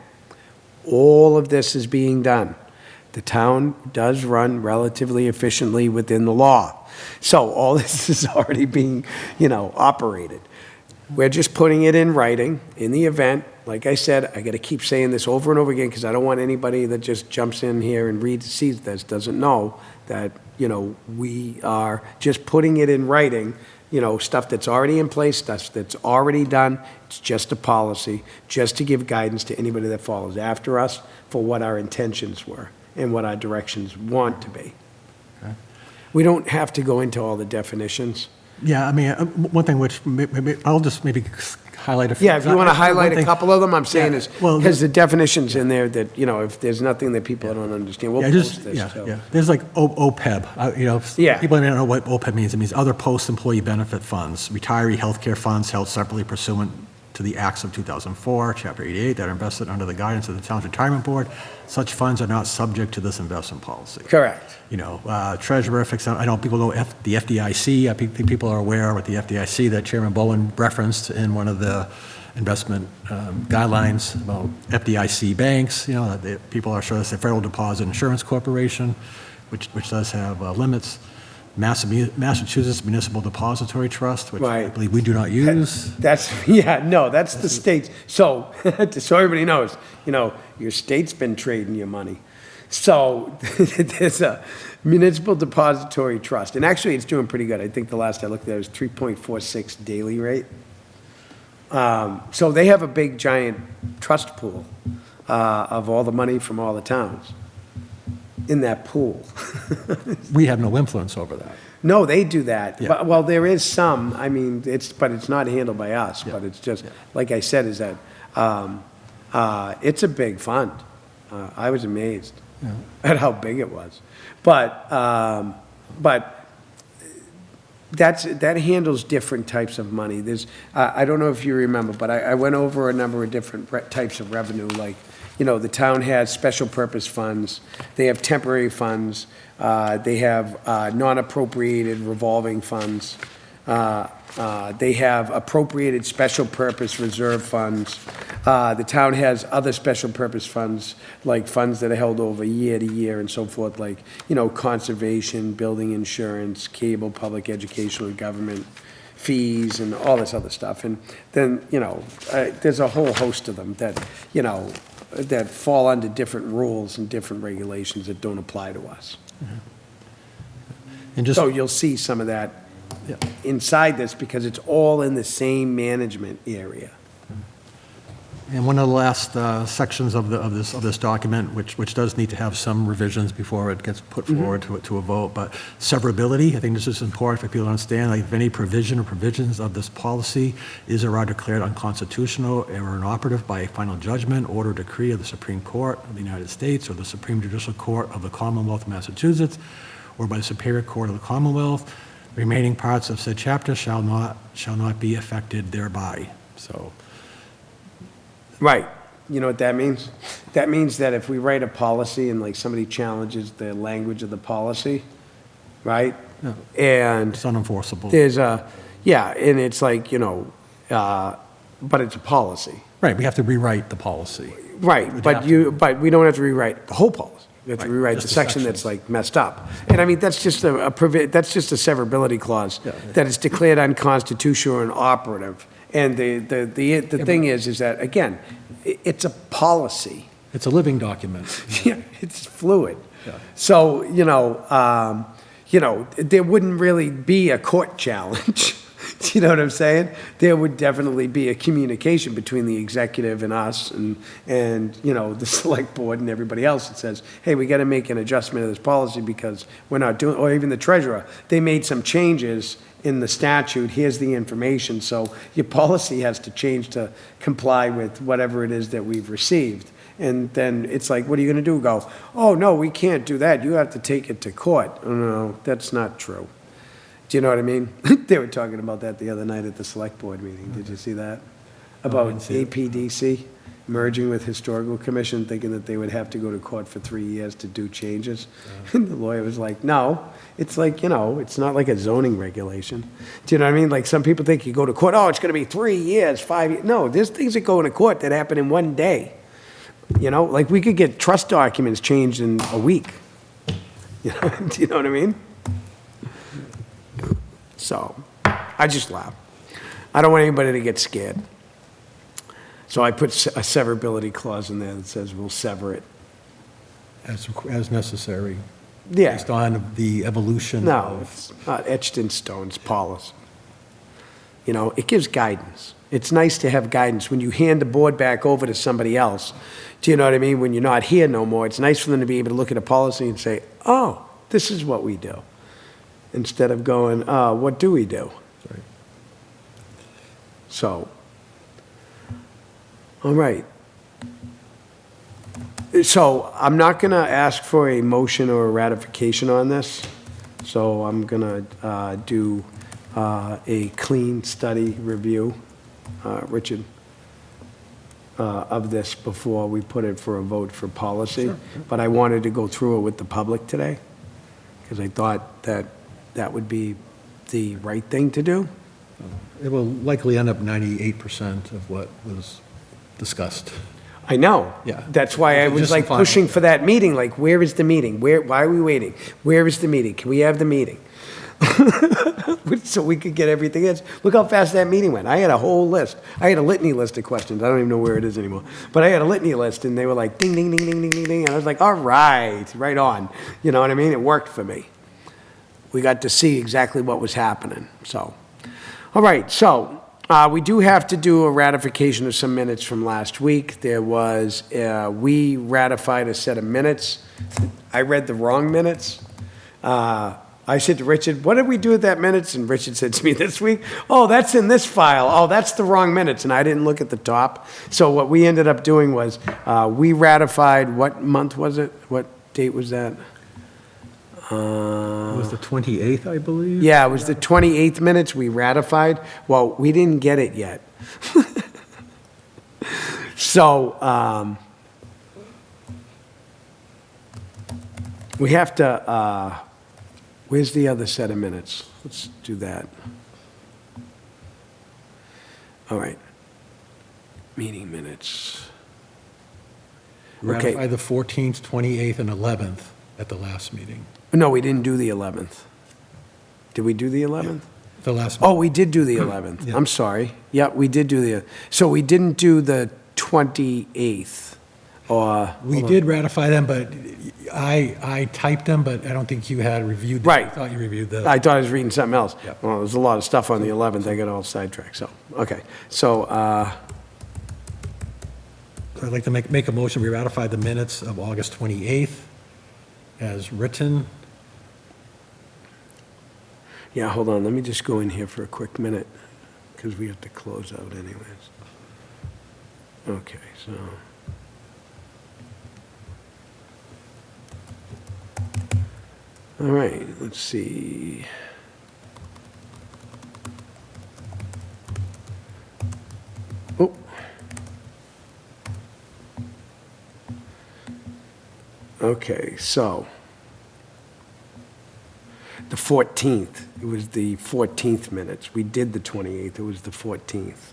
all of this is being done. The town does run relatively efficiently within the law. So all this is already being, operated. We're just putting it in writing in the event. Like I said, I got to keep saying this over and over again because I don't want anybody that just jumps in here and sees this, doesn't know that, we are just putting it in writing, stuff that's already in place, stuff that's already done. It's just a policy, just to give guidance to anybody that follows after us for what our intentions were and what our directions want to be. Okay. We don't have to go into all the definitions. Yeah, I mean, one thing which I'll just maybe highlight a few. Yeah, if you want to highlight a couple of them, I'm saying is, well, because the definitions in there that, if there's nothing that people don't understand, we'll post this. Yeah. There's like OPEB, Yeah. People don't know what OPEB means. It means other post-employee benefit funds, retiree healthcare funds held separately pursuant to the Acts of 2004, Chapter 88, that are invested under the guidance of the town's retirement board. Such funds are not subject to this investment policy. Correct. Treasurer, fixed. I know people know the FDIC. I think people are aware with the FDIC that Chairman Bowen referenced in one of the investment guidelines about FDIC banks. People are sure that's the Federal Deposit Insurance Corporation, which does have limits. Massachusetts Municipal Depository Trust, which I believe we do not use. That's the state's. So, so everybody knows, your state's been trading your money. So there's a Municipal Depository Trust, and actually it's doing pretty good. I think the last I looked at it was 3.46 daily rate. So they have a big giant trust pool of all the money from all the towns in that pool. We have no influence over that. No, they do that. Yeah. But, well, there is some. I mean, but it's not handled by us. Yeah. But it's just like I said, is that it's a big fund. I was amazed at how big it was. But that handles different types of money. There's I don't know if you remember, but I went over a number of different types of revenue. Like, the town has special purpose funds. They have temporary funds. They have non-appropriated revolving funds. They have appropriated special purpose reserve funds. The town has other special purpose funds, like funds that are held over year to year and so forth, like, conservation, building insurance, cable, public educational, government fees, and all this other stuff. And then, there's a whole host of them that, that fall under different rules and different regulations that don't apply to us. And just, So you'll see some of that yeah. inside this because it's all in the same management area. And one of the last sections of this document, which does need to have some revisions before it gets put forward to a vote, but severability, I think this is important for people to understand, like if any provision or provisions of this policy is or are declared unconstitutional or inoperative by a final judgment, order, or decree of the Supreme Court of the United States or the Supreme Judicial Court of the Commonwealth of Massachusetts or by the Superior Court of the Commonwealth, remaining parts of said chapter shall not be affected thereby. So. Right. You know what that means? That means that if we write a policy and like somebody challenges the language of the policy, right? Yeah. And It's unenforceable. there's and it's like, but it's a policy. Right, we have to rewrite the policy. Right, We'd but have but we don't have to rewrite the whole policy. We have to Right, rewrite the just the section that's sections. like messed up. And I mean, that's just that's just a severability clause, Yeah. that is declared unconstitutional and operative. And the thing is that, again, it's a policy. It's a living document. Yeah, it's fluid. Yeah. So, there wouldn't really be a court challenge. You know what I'm saying? There would definitely be a communication between the executive and us and the select board and everybody else that says, hey, we got to make an adjustment of this policy because we're not doing, or even the treasurer, they made some changes in the statute, here's the information, so your policy has to change to comply with whatever it is that we've received. And then it's like, what are you going to do? Go, oh, no, we can't do that. You have to take it to court. Oh, no, that's not true. Do you know what I mean? They were talking about that the other night at the select board meeting. Did you see that? About didn't see it. APDC merging with Historical Commission, thinking that they would have to go to court for 3 years to do changes. And the lawyer was like, no, it's like, it's not like a zoning regulation. Do you know what I mean? Like some people think you go to court, oh, it's going to be 3 years, 5 years. No, there's things that go into court that happen in one day. Like we could get trust documents changed in a week. Do you know what I mean? So, I just laugh. I don't want anybody to get scared. So I put a severability clause in there that says we'll sever it. As necessary, Yeah. based on the evolution No, of. it's not etched in stone, it's policy. It gives guidance. It's nice to have guidance when you hand the board back over to somebody else. Do you know what I mean? When you're not here no more, it's nice for them to be able to look at a policy and say, oh, this is what we do. Instead of going, what do we do? Right. So, all right. So I'm not going to ask for a motion or a ratification on this. So I'm going to do a clean study review, Richard, of this before we put it for a vote for policy. Sure. But I wanted to go through it with the public today because I thought that that would be the right thing to do. It will likely end up 98% of what was discussed. I know. Yeah. That's why I was Just like fine. pushing for that meeting, like, where is the meeting? Why are we waiting? Where is the meeting? Can we have the meeting? So we could get everything in. Look how fast that meeting went. I had a whole list. I had a litany list of questions. I don't even know where it is anymore. But I had a litany list, and they were like, ding, ding, ding, ding, ding, ding, ding. And I was like, all right, right on. You know what I mean? It worked for me. We got to see exactly what was happening, so. All right, so we do have to do a ratification of some minutes from last week. There was, we ratified a set of minutes. I read the wrong minutes. I said to Richard, what did we do with that minutes? And Richard said to me this week, oh, that's in this file. Oh, that's the wrong minutes. And I didn't look at the top. So what we ended up doing was we ratified, what month was it? What date was that? It was the 28th, I believe? Yeah, it was the 28th minutes we ratified. Well, we didn't get it yet. So, we have to, where's the other set of minutes? Let's do that. All right. Meeting minutes. Ratify the 14th, 28th, and 11th at the last meeting. No, we didn't do the 11th. Did we do the 11th? The last. Oh, we did do the 11th. Yeah. I'm sorry. Yeah, we did do so we didn't do the 28th, or? We did ratify them, but I typed them, but I don't think you had reviewed them. Right. I thought you reviewed the. I thought I was reading something else. Yeah. Well, there's a lot of stuff on the 11th, I got all sidetracked, so, okay. So, So I'd like to make a motion, we ratify the minutes of August 28th as written. yeah, hold on, let me just go in here for a quick minute, because we have to close out anyways. Okay, so. All right, let's see. Oh. Okay, so. The 14th, it was the 14th minutes. We did the 28th, it was the 14th.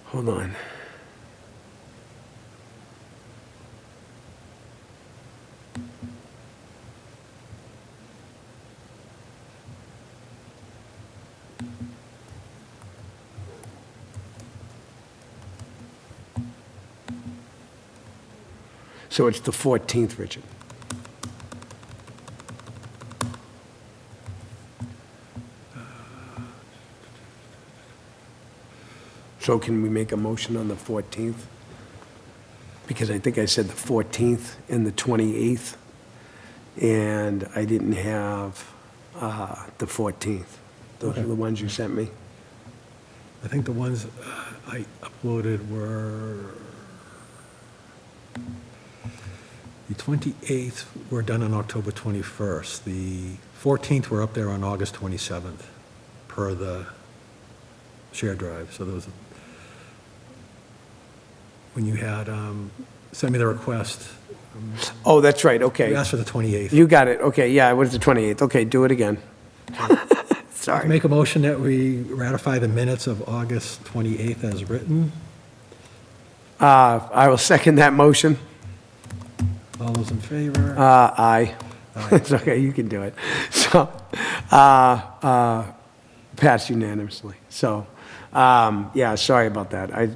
Hold on. So it's the 14th, Richard. So can we make a motion on the 14th? Because I think I said the 14th and the 28th, and I didn't have the 14th. Those are the ones you sent me? I think the ones I uploaded were, the 28th were done on October 21st. The 14th were up there on August 27th, per the shared drive. So those, when you had sent me the request, Oh, that's right, you okay. asked for the 28th. You got it, okay, yeah, it was the 28th. Okay, do it again. Sorry. Make a motion that we ratify the minutes of August 28th as written. I will second that motion. All those in favor? Aye. It's okay, you can do it. So, passed unanimously. So, yeah, sorry about that. I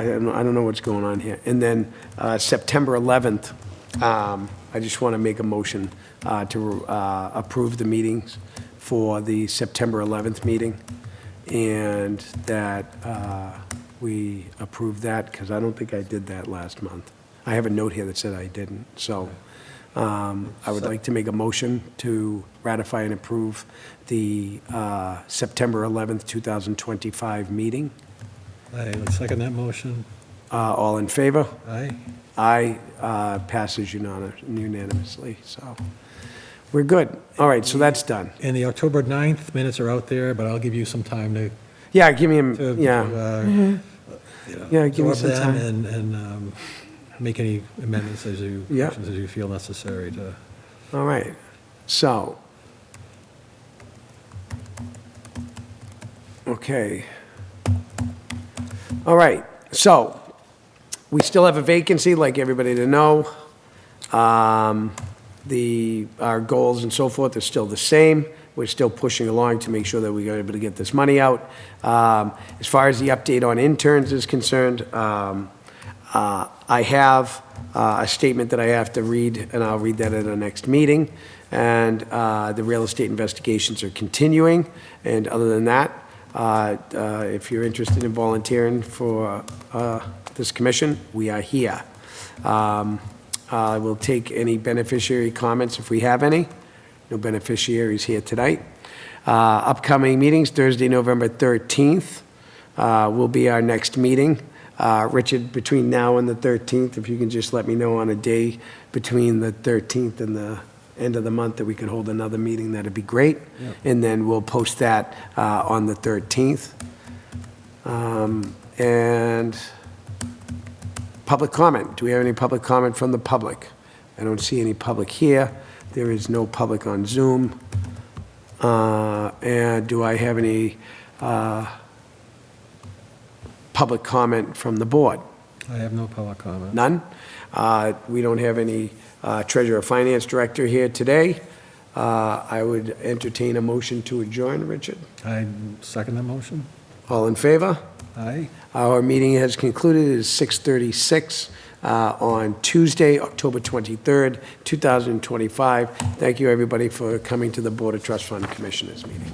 don't know what's going on here. And then September 11th, I just want to make a motion to approve the meetings for the September 11th meeting, and that we approve that, because I don't think I did that last month. I have a note here that said I didn't, so I would like to make a motion to ratify and approve the September 11th, 2025 meeting. Let's second that motion. All in favor? Aye. Aye, passes unanimously, so we're good. All right, so that's done. And the October 9th minutes are out there, but I'll give you some time to, Yeah, give me, to, yeah, you know, Yeah, give me absorb some them time. and make any amendments as you, Yeah. as you feel necessary to. All right, so. Okay. All right, so we still have a vacancy, like everybody to know. Our goals and so forth are still the same. We're still pushing along to make sure that we are able to get this money out. As far as the update on interns is concerned, I have a statement that I have to read, and I'll read that at our next meeting. And the real estate investigations are continuing. And other than that, if you're interested in volunteering for this commission, we are here. We'll take any beneficiary comments if we have any. No beneficiaries here tonight. Upcoming meetings, Thursday, November 13th will be our next meeting. Richard, between now and the 13th, if you can just let me know on a day between the 13th and the end of the month that we could hold another meeting, that'd be great. Yep. And then we'll post that on the 13th. And public comment. Do we have any public comment from the public? I don't see any public here. There is no public on Zoom. And do I have any public comment from the board? I have no public comment. None? We don't have any treasurer or finance director here today. I would entertain a motion to adjourn, Richard. I second the motion. All in favor? Aye. Our meeting has concluded. It is 6:36 on Tuesday, October 23rd, 2025. Thank you, everybody, for coming to the Board of Trust Fund Commissioners meeting.